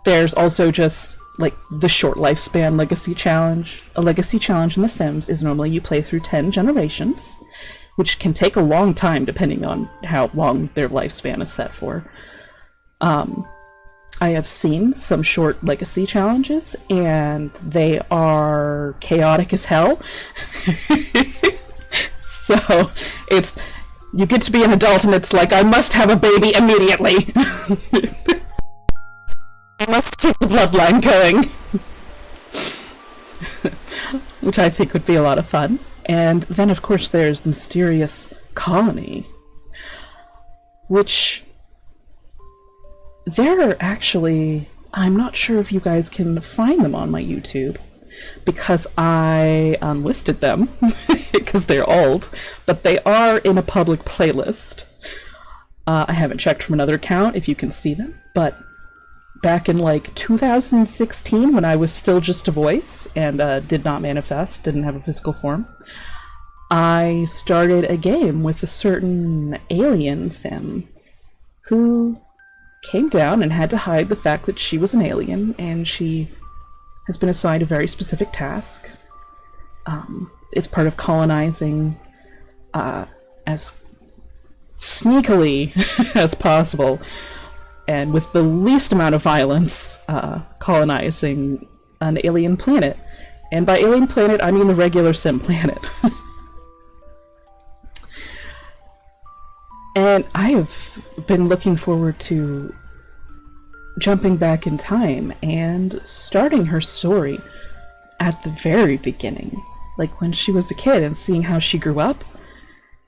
[SPEAKER 1] There's also just like the short lifespan legacy challenge. A legacy challenge in The Sims is normally you play through 10 generations, which can take a long time depending on how long their lifespan is set for. I have seen some short legacy challenges, and they are chaotic as hell. So it's, you get to be an adult and it's like, I must have a baby immediately. I must keep the bloodline going. Which I think would be a lot of fun. And then of course there's the mysterious colony, which they're actually, I'm not sure if you guys can find them on my YouTube, because I unlisted them because they're old, but they are in a public playlist. I haven't checked from another account if you can see them, but back in like 2016, when I was still just a voice and did not manifest, didn't have a physical form, I started a game with a certain alien sim who came down and had to hide the fact that she was an alien, and she has been assigned a very specific task. It's part of colonizing as sneakily as possible, and with the least amount of violence, colonizing an alien planet. And by alien planet, I mean the regular sim planet. And I have been looking forward to jumping back in time and starting her story at the very beginning, like when she was a kid, and seeing how she grew up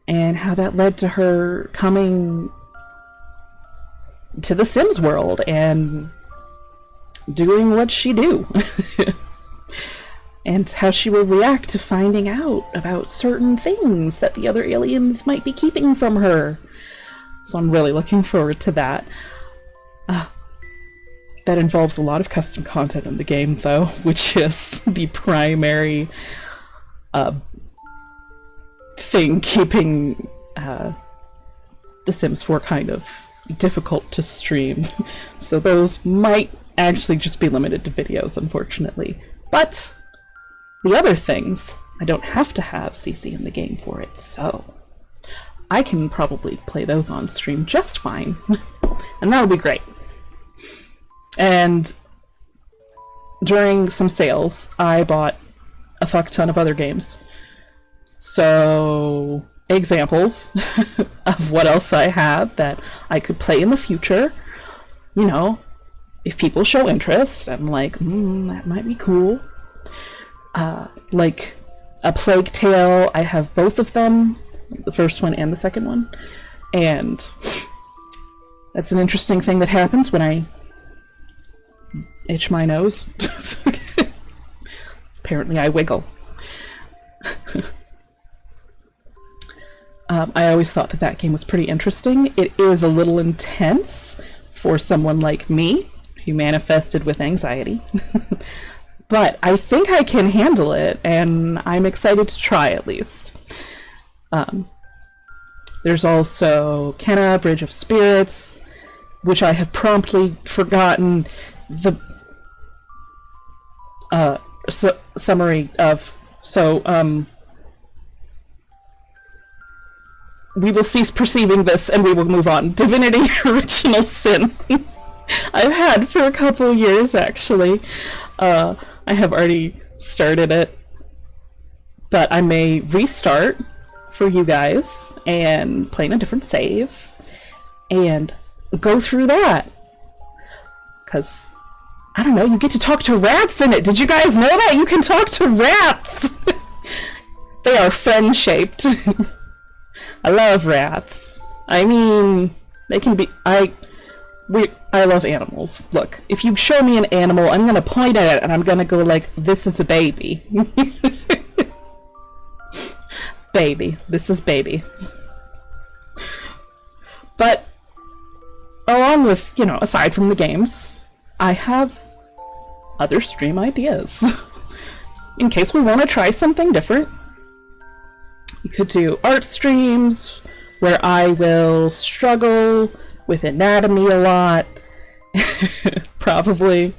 [SPEAKER 1] and how that led to her coming to the Sims world and doing what she do. And how she will react to finding out about certain things that the other aliens might be keeping from her. So I'm really looking forward to that. That involves a lot of custom content in the game, though, which is the primary thing keeping The Sims 4 kind of difficult to stream. So those might actually just be limited to videos, unfortunately. But the other things, I don't have to have CC in the game for it, so I can probably play those on stream just fine. And that'll be great. And during some sales, I bought a fuck ton of other games. So, examples of what else I have that I could play in the future. You know, if people show interest, I'm like, that might be cool. Like A Plague Tale, I have both of them, the first one and the second one. And that's an interesting thing that happens when I itch my nose. Apparently I wiggle. I always thought that that game was pretty interesting. It is a little intense for someone like me, who manifested with anxiety. But I think I can handle it, and I'm excited to try at least. There's also Kenna, Bridge of Spirits, which I have promptly forgotten the summary of. So, we will cease perceiving this and we will move on. Divinity Original Sin. I've had for a couple years, actually. I have already started it, but I may restart for you guys and play in a different save and go through that. Because, I don't know, you get to talk to rats in it. Did you guys know that? You can talk to rats! They are friend-shaped. I love rats. I mean, they can be... I love animals. Look, if you show me an animal, I'm gonna point at it and I'm gonna go like, this is a baby. Baby. This is baby. But, along with, you know, aside from the games, I have other stream ideas. In case we want to try something different. We could do art streams, where I will struggle with anatomy a lot. Probably.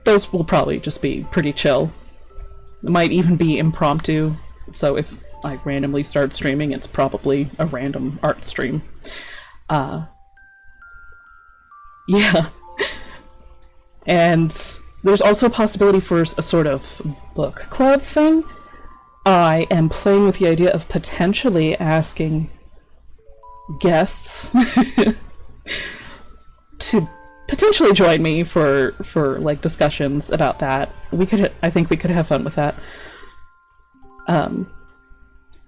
[SPEAKER 1] Those will probably just be pretty chill. It might even be impromptu, so if I randomly start streaming, it's probably a random art stream. Yeah. And there's also a possibility for a sort of book club thing. I am playing with the idea of potentially asking guests to potentially join me for like discussions about that. I think we could have fun with that.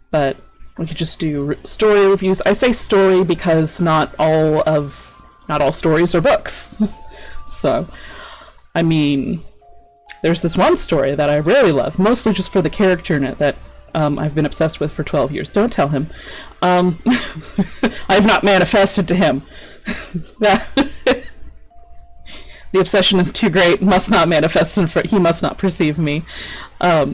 [SPEAKER 1] But we could just do story reviews. I say story because not all stories are books. So, I mean, there's this one story that I really love, mostly just for the character in it that I've been obsessed with for 12 years. Don't tell him. I've not manifested to him. The obsession is too great, must not manifest, he must not perceive me. I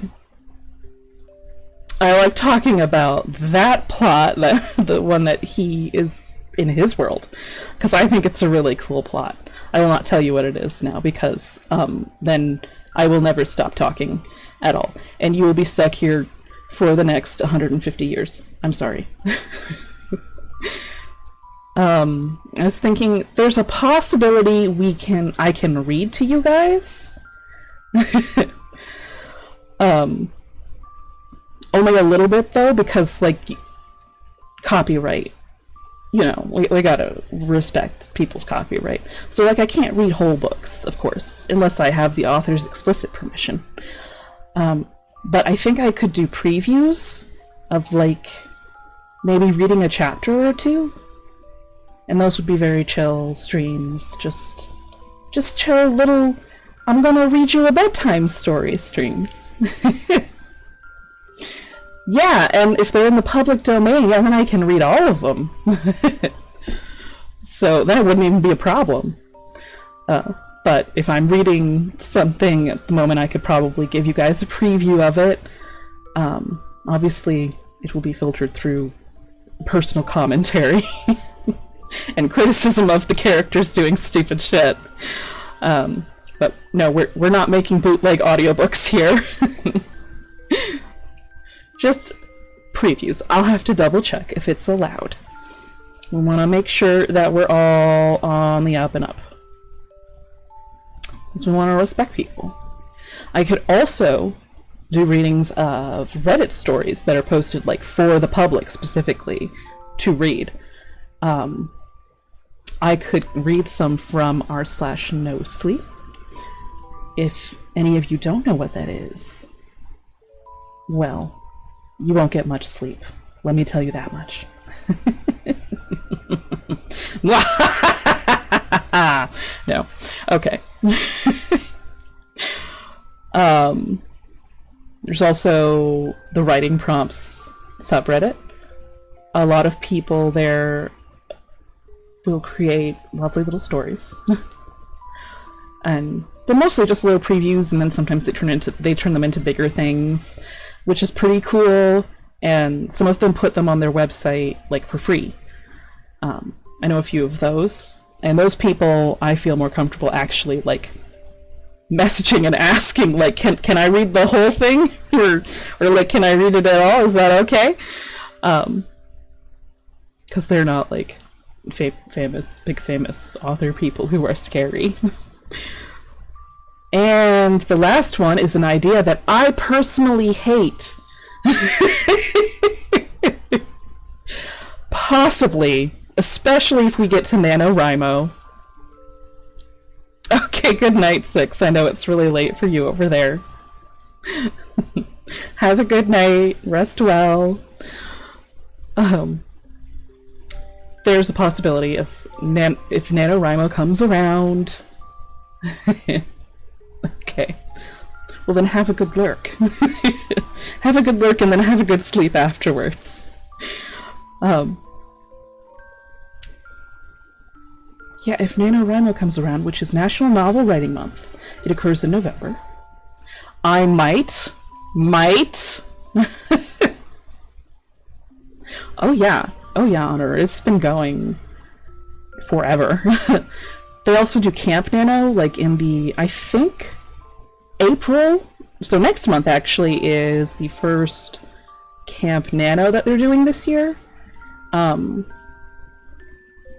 [SPEAKER 1] like talking about that plot, the one that he is in his world, because I think it's a really cool plot. I will not tell you what it is now, because then I will never stop talking at all, and you will be stuck here for the next 150 years. I'm sorry. I was thinking there's a possibility I can read to you guys. Only a little bit though, because like copyright, you know, we gotta respect people's copyright. So like I can't read whole books, of course, unless I have the author's explicit permission. But I think I could do previews of like maybe reading a chapter or two. And those would be very chill streams, just chill little, I'm gonna read you a bedtime story streams. Yeah, and if they're in the public domain, yeah, then I can read all of them. So then it wouldn't even be a problem. But if I'm reading something at the moment, I could probably give you guys a preview of it. Obviously, it will be filtered through personal commentary and criticism of the characters doing stupid shit. But no, we're not making bootleg audiobooks here. Just previews. I'll have to double check if it's allowed. We want to make sure that we're all on the up and up, because we want to respect people. I could also do readings of Reddit stories that are posted like for the public specifically to read. I could read some from r/no sleep. If any of you don't know what that is, well, you won't get much sleep. Let me tell you that much. No. Okay. There's also the writing prompts subreddit. A lot of people there will create lovely little stories. And they're mostly just little previews, and then sometimes they turn them into bigger things, which is pretty cool. And some of them put them on their website like for free. I know a few of those, and those people I feel more comfortable actually like messaging and asking like, can I read the whole thing, or like, can I read it at all? Is that okay? Because they're not like big famous author people who are scary. And the last one is an idea that I personally hate. Possibly, especially if we get to NaNoWriMo. Okay, good night, Six. I know it's really late for you over there. Have a good night. Rest well. There's a possibility if NaNoWriMo comes around. Okay. Well, then have a good lurk. Have a good lurk and then have a good sleep afterwards. Yeah, if NaNoWriMo comes around, which is National Novel Writing Month, it occurs in November, I might... Oh yeah, Oh yeah, Honor. It's been going forever. They also do Camp Nano, like in the, I think, April. So next month actually is the first Camp Nano that they're doing this year. And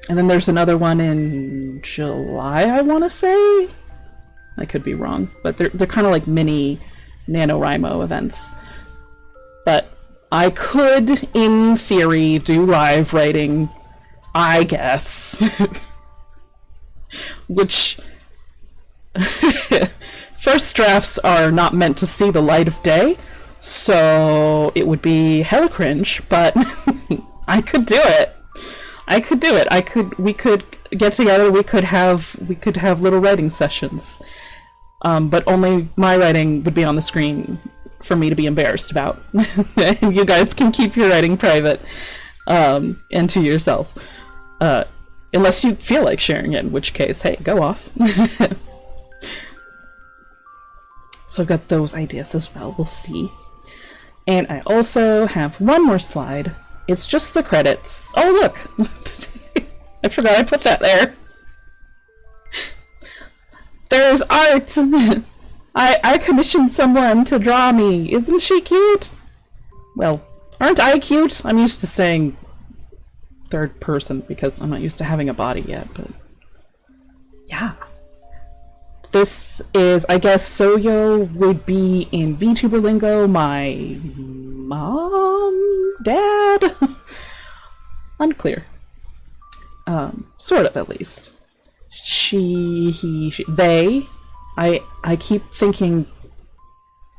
[SPEAKER 1] then there's another one in July, I want to say. I could be wrong, but they're kind of like mini NaNoWriMo events. But I could, in theory, do live writing, I guess. Which first drafts are not meant to see the light of day, so it would be hella cringe, but I could do it. We could get together, we could have little writing sessions. But only my writing would be on the screen for me to be embarrassed about. You guys can keep your writing private, and to yourself. Unless you feel like sharing it, in which case, hey, go off. So I've got those ideas as well, we'll see. And I also have one more slide. It's just the credits. Oh, look! I forgot I put that there. There's art! I commissioned someone to draw me. Isn't she cute? Well, aren't I cute? I'm used to saying third person because I'm not used to having a body yet, but yeah. This is, I guess, Soyo would be in VTuber lingo my mom, dad? Unclear. Sort of, at least. She, he, she, they. I keep thinking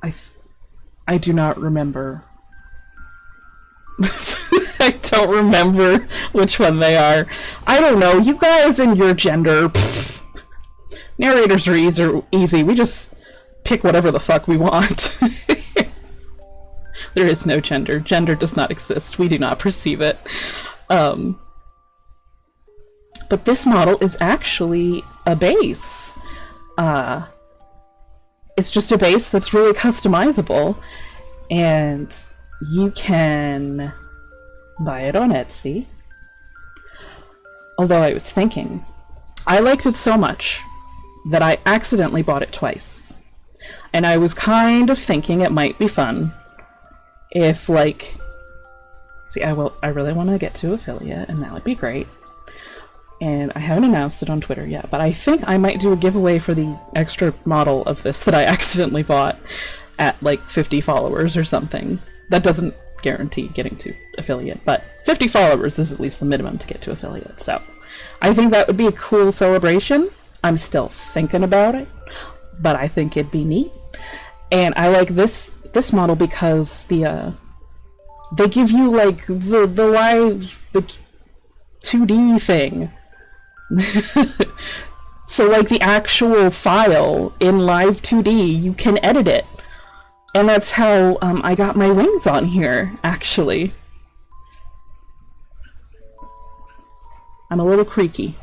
[SPEAKER 1] I do not remember. I don't remember which one they are. I don't know. You guys and your gender. Pfft. Narrators are easy. We just pick whatever the fuck we want. There is no gender. Gender does not exist. We do not perceive it. But this model is actually a base. It's just a base that's really customizable, and you can buy it on Etsy. Although I was thinking, I liked it so much that I accidentally bought it twice. And I was kind of thinking it might be fun if, like, see, I really want to get to affiliate, and that would be great. And I haven't announced it on Twitter yet, but I think I might do a giveaway for the extra model of this that I accidentally bought at like 50 followers or something. That doesn't guarantee getting to affiliate, but 50 followers is at least the minimum to get to affiliate, so I think that would be a cool celebration. I'm still thinking about it, but I think it'd be neat. And I like this model because they give you like the live, the 2D thing. So like the actual file in live 2D, you can edit it. And that's how I got my wings on here, actually. I'm a little creaky,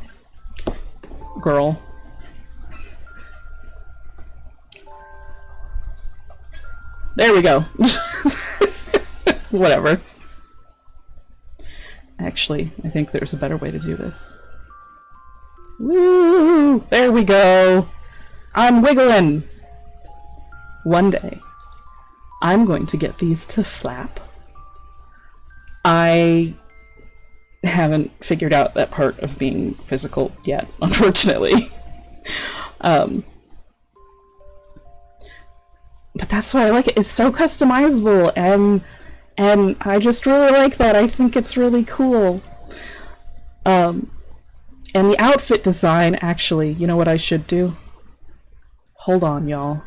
[SPEAKER 1] girl. There we go. Whatever. Actually, I think there's a better way to do this. Woo! There we go! I'm wiggling! One day, I'm going to get these to flap. I haven't figured out that part of being physical yet, unfortunately. But that's why I like it. It's so customizable, and I just really like that. I think it's really cool. And the outfit design, actually, you know what I should do? Hold on, y'all.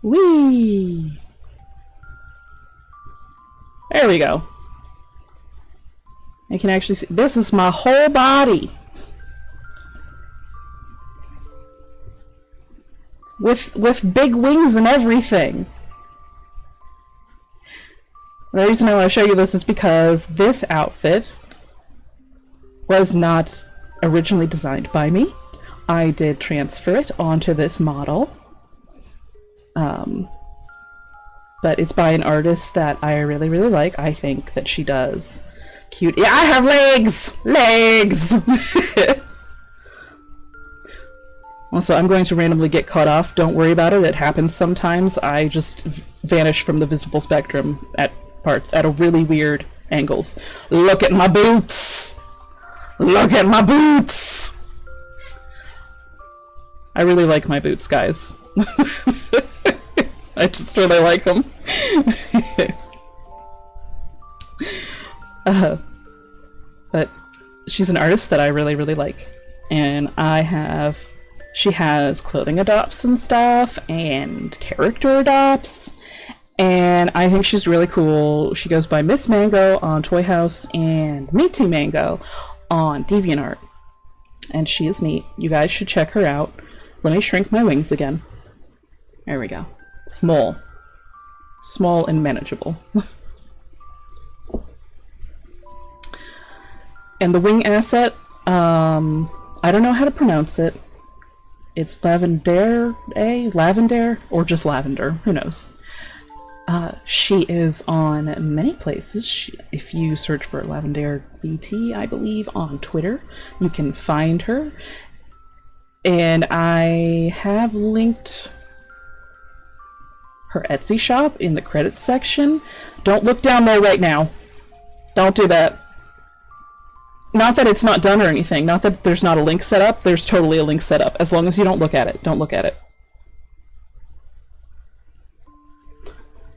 [SPEAKER 1] Whee! There we go. You can actually see, this is my whole body. With big wings and everything. The reason I want to show you this is because this outfit was not originally designed by me. I did transfer it onto this model. but it's by an artist that I really, really like. I think that she does cute. Yeah, I have legs! Legs! Also, I'm going to randomly get caught off. Don't worry about it. It happens sometimes. I just vanish from the visible spectrum at parts at a really weird angles. Look at my boots! Look at my boots! I really like my boots, guys. I just really like them. But she's an artist that I really, really like. And she has clothing adopts and stuff, and character adopts, and I think she's really cool. She goes by Miss Mango on Toy House and Me Too Mango on DeviantArt, and she is neat. You guys should check her out. Let me shrink my wings again. There we go. Small and manageable. And the wing asset, I don't know how to pronounce it. It's Lavender, or just Lavender, who knows. She is on many places. If you search for Lavender VT, I believe, on Twitter, you can find her. And I have linked her Etsy shop in the credits section. Don't look down there right now. Don't do that. Not that it's not done or anything. Not that there's not a link set up. There's totally a link set up. As long as you don't look at it. Don't look at it.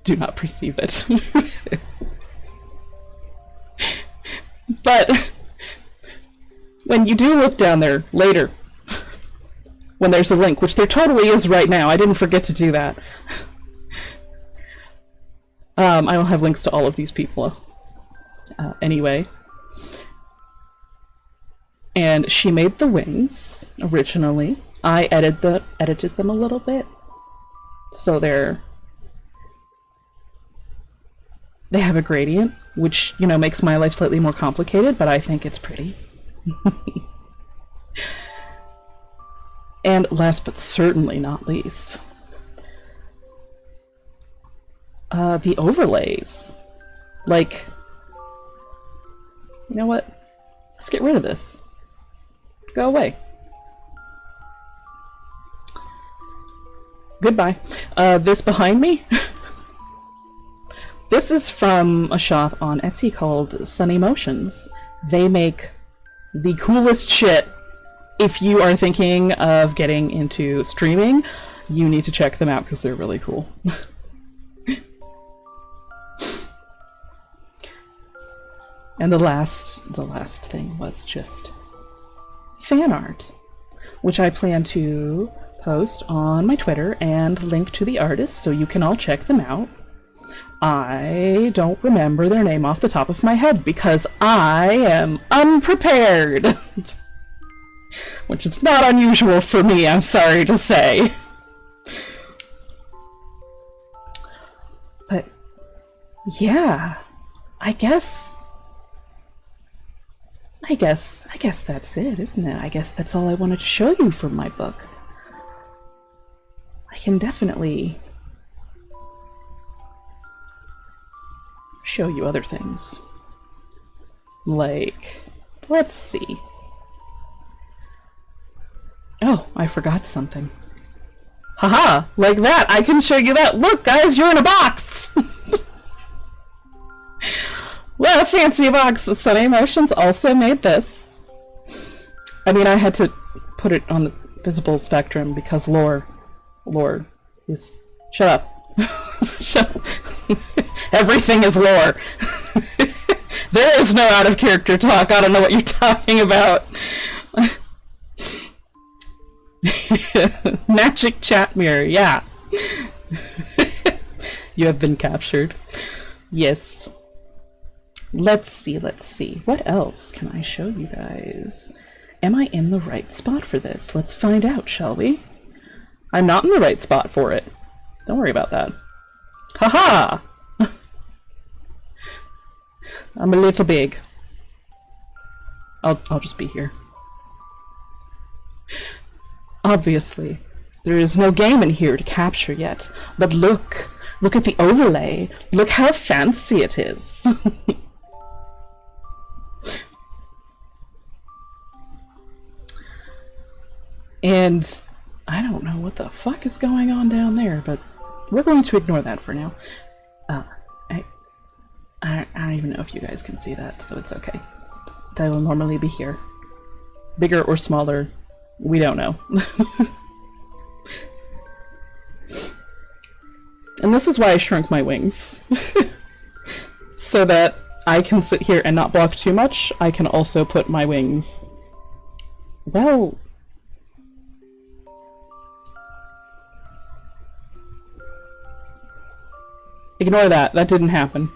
[SPEAKER 1] Do not perceive it. But when you do look down there later, when there's a link, which there totally is right now, I didn't forget to do that. I don't have links to all of these people anyway. And she made the wings originally. I edited them a little bit, so they have a gradient, which, you know, makes my life slightly more complicated, but I think it's pretty. And last but certainly not least, the overlays. Like, you know what? Let's get rid of this. Go away. Goodbye. This behind me? This is from a shop on Etsy called Sunny Motions. They make the coolest shit. If you are thinking of getting into streaming, you need to check them out because they're really cool. And the last thing was just fan art, which I plan to post on my Twitter and link to the artists so you can all check them out. I don't remember their name off the top of my head because I am unprepared. Which is not unusual for me, I'm sorry to say. But yeah, I guess that's it, isn't it? I guess that's all I wanted to show you from my book. I can definitely show you other things. Like, let's see. Oh, I forgot something. Haha, like that, I can show you that. Look, guys, you're in a box! Well, a fancy box. Sunny Emotions also made this. I mean, I had to put it on the visible spectrum because lore is... Shut up. Shut up. Everything is lore. There is no out-of-character talk. I don't know what you're talking about. Magic chat mirror, yeah. You have been captured. Yes. Let's see. What else can I show you guys? Am I in the right spot for this? Let's find out, shall we? I'm not in the right spot for it. Don't worry about that. Haha! I'm a little big. I'll just be here. Obviously, there is no game in here to capture yet, but look, Look at the overlay. Look how fancy it is. And I don't know what the fuck is going on down there, but we're going to ignore that for now. I don't even know if you guys can see that, so it's okay. I will normally be here. Bigger or smaller, we don't know. And this is why I shrunk my wings. So that I can sit here and not block too much. I can also put my wings... Well... Ignore that. That didn't happen.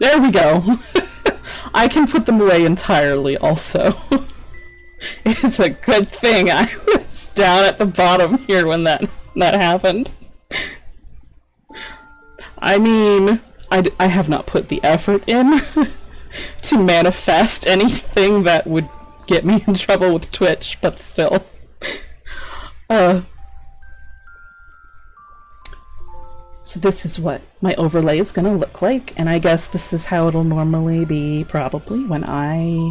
[SPEAKER 1] There we go. I can put them away entirely also. It is a good thing I was down at the bottom here when that happened. I mean, I have not put the effort in to manifest anything that would get me in trouble with Twitch, but still. So this is what my overlay is gonna look like, and I guess this is how it'll normally be, probably, when I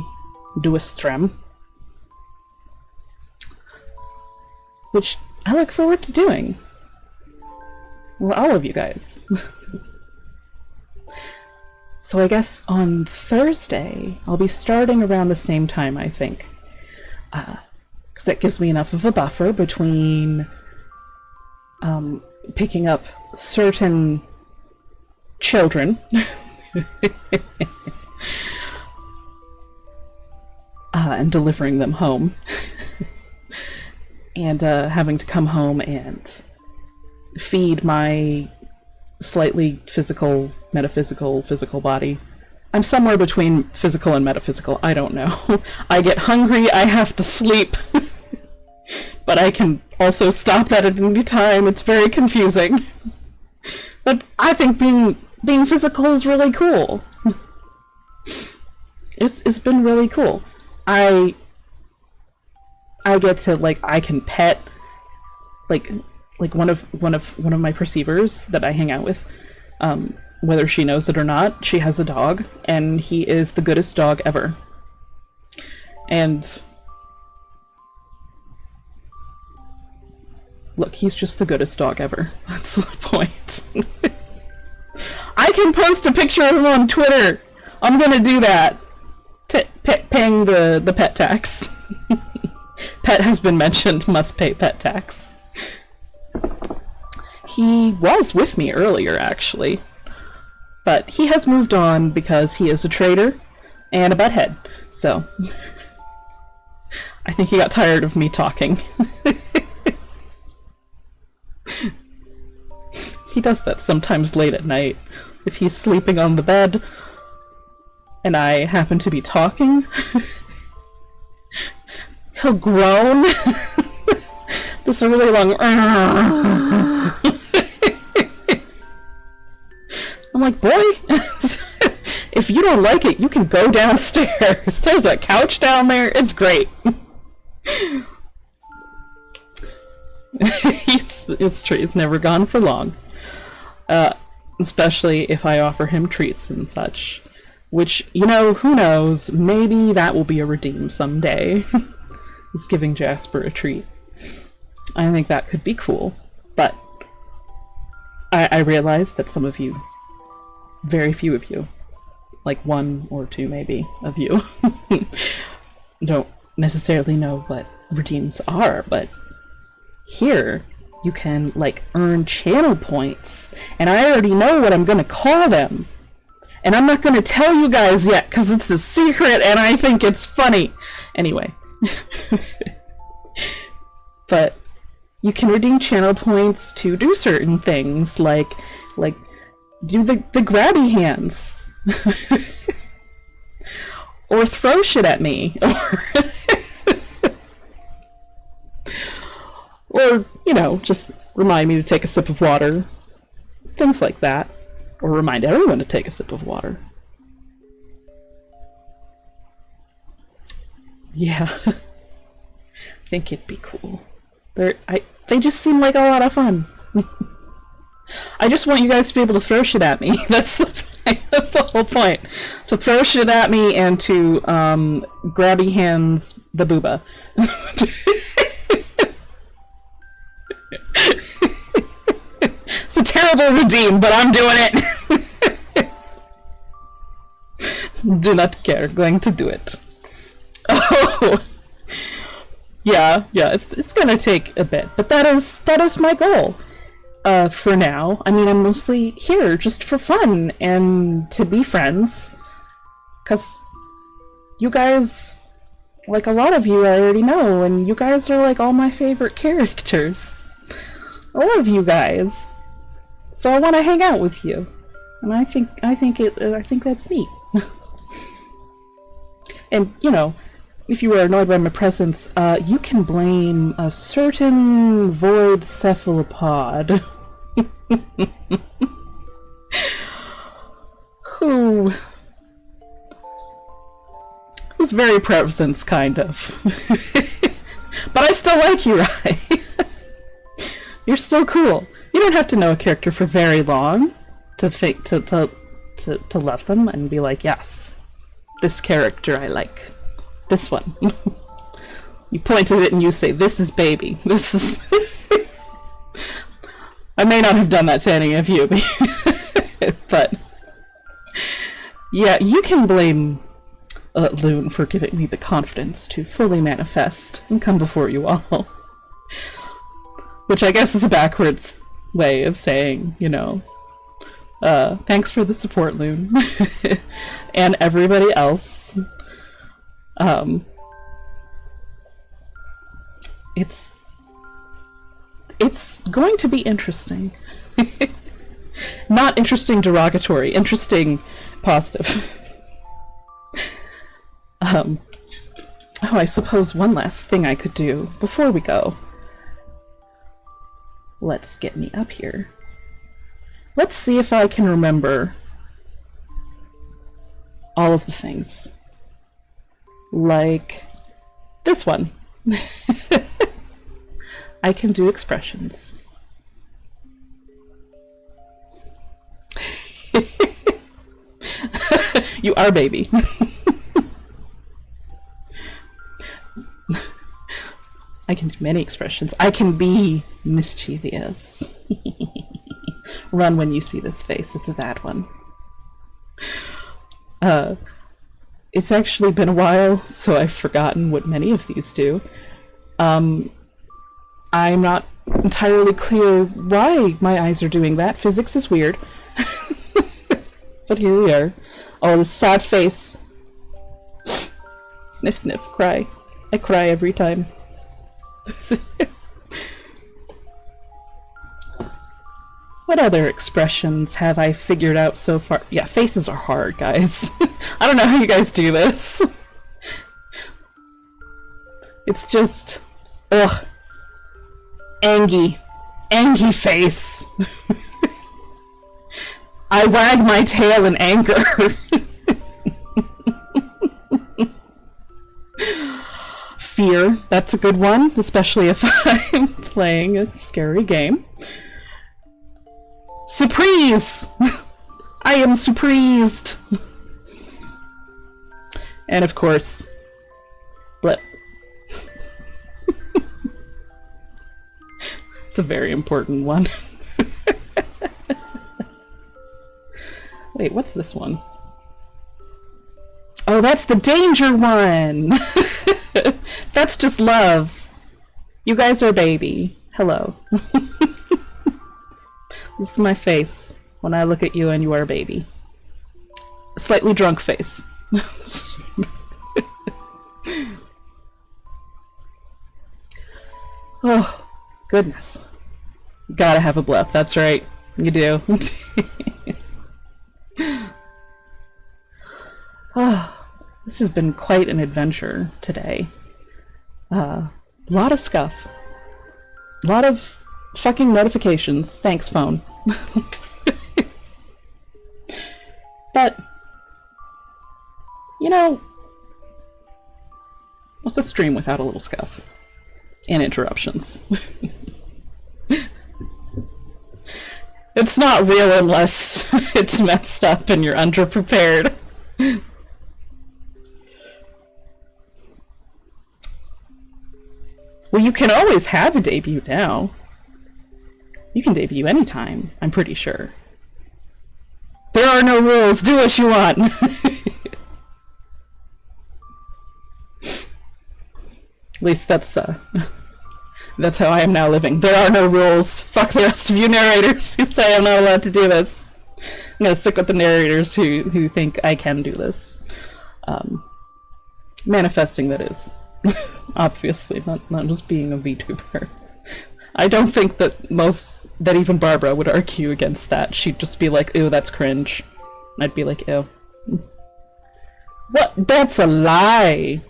[SPEAKER 1] do a stream. Which I look forward to doing. Well, all of you guys. So I guess on Thursday, I'll be starting around the same time, I think. Because that gives me enough of a buffer between picking up certain children and delivering them home. And having to come home and feed my slightly metaphysical, physical body. I'm somewhere between physical and metaphysical, I don't know. I get hungry, I have to sleep. But I can also stop that at any time, it's very confusing. But I think being physical is really cool. It's been really cool. I get to, like, I can pet like one of my perceivers that I hang out with, whether she knows it or not. She has a dog, and he is the goodest dog ever. And look, he's just the goodest dog ever. That's the point. I can post a picture of him on Twitter. I'm gonna do that. Paying the pet tax. Pet has been mentioned, must pay pet tax. He was with me earlier, actually. But he has moved on because he is a traitor and a butthead. So, I think he got tired of me talking. He does that sometimes late at night. If he's sleeping on the bed and I happen to be talking, he'll groan. Just a really long... I'm like, boy, if you don't like it, you can go downstairs. There's a couch down there. It's great. It's true. He's never gone for long. Especially if I offer him treats and such. Which, you know, who knows? Maybe that will be a redeem someday. Is giving Jasper a treat. I think that could be cool. But I realize that some of you, very few of you, like one or two maybe of you, don't necessarily know what redeems are, but here you can, like, earn channel points, and I already know what I'm gonna call them. And I'm not gonna tell you guys yet, because it's a secret and I think it's funny. Anyway. But you can redeem channel points to do certain things, like do the grabby hands. Or throw shit at me. Or, you know, just remind me to take a sip of water. Things like that. Or remind everyone to take a sip of water. Yeah. think it'd be cool. They just seem like a lot of fun. I just want you guys to be able to throw shit at me. That's the whole point. To throw shit at me and to grabby hands the booba. It's a terrible redeem, but I'm doing it. Do not care. Going to do it. Oh. Yeah, it's gonna take a bit, but that is my goal. For now. I mean, I'm mostly here just for fun and to be friends. 'Cause you guys, like a lot of you I already know, and you guys are like all my favorite characters. I love you guys. So I want to hang out with you. And I think that's neat. And, you know, if you were annoyed by my presence, you can blame a certain void cephalopod. Who's very presence, kind of. But I still like you, right? You're still cool. You don't have to know a character for very long to think to love them and be like, yes, this character I like. This one. You point at it and you say, this is baby. This is... I may not have done that to any of you, but... Yeah, you can blame Loon for giving me the confidence to fully manifest and come before you all. Which I guess is a backwards way of saying, you know, thanks for the support, Loon. And everybody else. It's going to be interesting. Not interesting derogatory, interesting positive. Oh, I suppose one last thing I could do before we go. Let's get me up here. Let's see if I can remember all of the things. Like this one. I can do expressions. You are baby. I can do many expressions. I can be mischievous. Run when you see this face. It's a bad one. It's actually been a while, so I've forgotten what many of these do. I'm not entirely clear why my eyes are doing that. Physics is weird. But here we are. Oh, this sad face. Sniff, sniff, cry. I cry every time. What other expressions have I figured out so far? Yeah, faces are hard, guys. I don't know how you guys do this. It's just... ugh. Angy. Angy face. I wag my tail in anger. Fear. That's a good one, especially if I'm playing a scary game. Surprise! I am surprised! And of course, blip. It's a very important one. Wait, what's this one? Oh, that's the danger one! That's just love. You guys are baby. Hello. This is my face when I look at you and you are a baby. A slightly drunk face. Oh, goodness. Gotta have a blip, that's right. You do. Oh, this has been quite an adventure today. A lot of scuff. A lot of fucking notifications. Thanks, phone. But, you know, what's a stream without a little scuff? and interruptions. It's not real unless it's messed up and you're underprepared. Well, you can always have a debut now. You can debut anytime, I'm pretty sure. There are no rules, do what you want! At least that's how I am now living. There are no rules. Fuck the rest of you narrators who say I'm not allowed to do this. I'm gonna stick with the narrators who think I can do this. Manifesting, that is. Obviously, not just being a VTuber. I don't think that even Barbara would argue against that. She'd just be like, ew, that's cringe. And I'd be like, ew. What? That's a lie!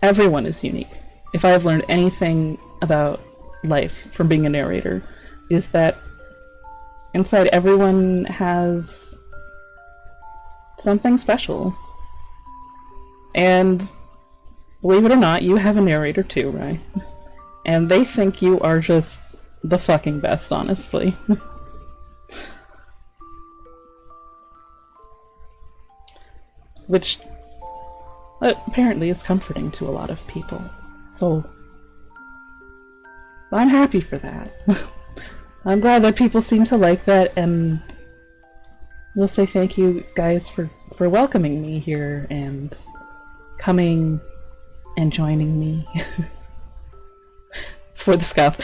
[SPEAKER 1] Everyone is unique. If I have learned anything about life from being a narrator, is that inside everyone has something special. And believe it or not, you have a narrator too, right? And they think you are just the fucking best, honestly. Which apparently is comforting to a lot of people. So I'm happy for that. I'm glad that people seem to like that, and we'll say thank you guys for welcoming me here and coming and joining me for the scuff.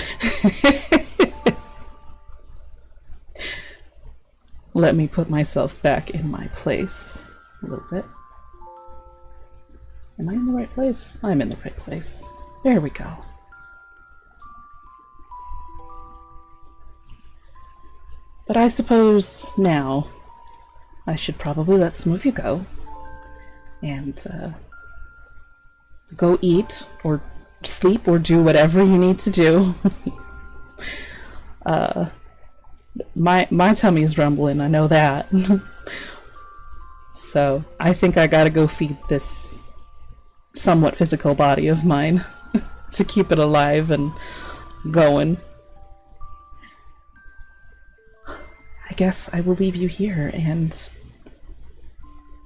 [SPEAKER 1] Let me put myself back in my place a little bit. Am I in the right place? I'm in the right place. There we go. But I suppose now I should probably let some of you go and go eat or sleep or do whatever you need to do. My tummy is rumbling, I know that. So I think I gotta go feed this somewhat physical body of mine to keep it alive and going. I guess I will leave you here, and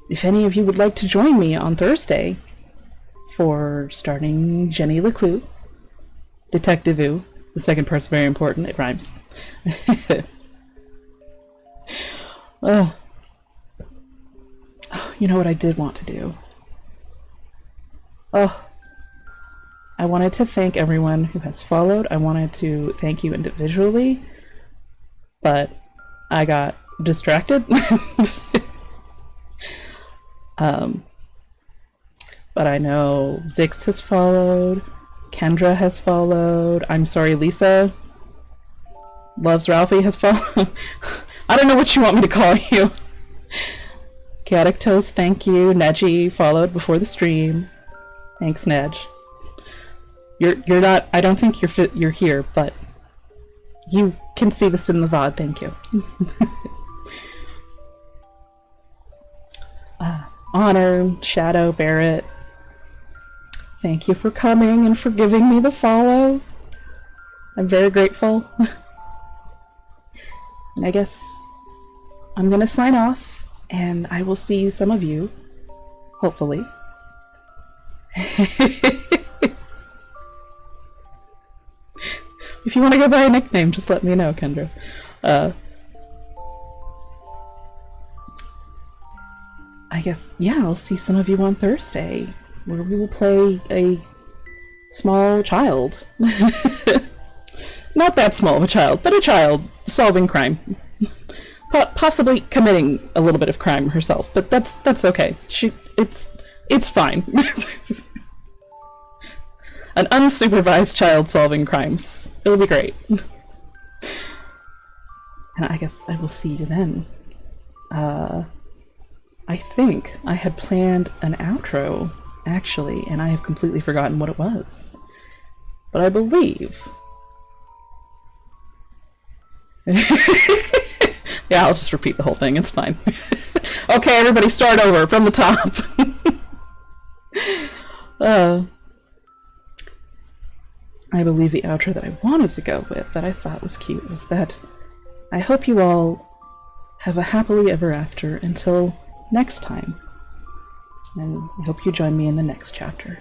[SPEAKER 1] if any of you would like to join me on Thursday for starting Jenny LeClue, Detective Ooh, the second part's very important, it rhymes. Oh, you know what I did want to do? Oh, I wanted to thank everyone who has followed. I wanted to thank you individually, but I got distracted. But I know Zix has followed, Kendra has followed, I'm sorry, Lisa Loves Ralphie has followed. I don't know what you want me to call you. Chaotic Toast, thank you. Neji followed before the stream. Thanks, Nedge. You're not. I don't think you're here, but you can see this in the VOD. Thank you. Honor, Shadow, Barrett. Thank you for coming and for giving me the follow. I'm very grateful. And I guess I'm gonna sign off, and I will see some of you, hopefully. If you want to go by a nickname, just let me know, Kendra. I guess, yeah, I'll see some of you on Thursday, where we will play a small child. Not that small of a child, but a child solving crime. Possibly committing a little bit of crime herself, but that's okay. It's fine. An unsupervised child solving crimes. It'll be great. And I guess I will see you then. I think I had planned an outro, actually, and I have completely forgotten what it was. But I believe... Yeah, I'll just repeat the whole thing, it's fine. Okay, everybody start over from the top. uh, I believe the outro that I wanted to go with, that I thought was cute, was that I hope you all have a happily ever after until next time. And I hope you join me in the next chapter.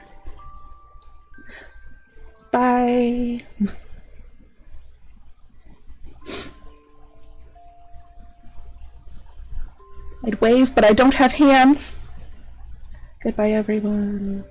[SPEAKER 1] Bye! I'd wave, but I don't have hands! Goodbye, everyone.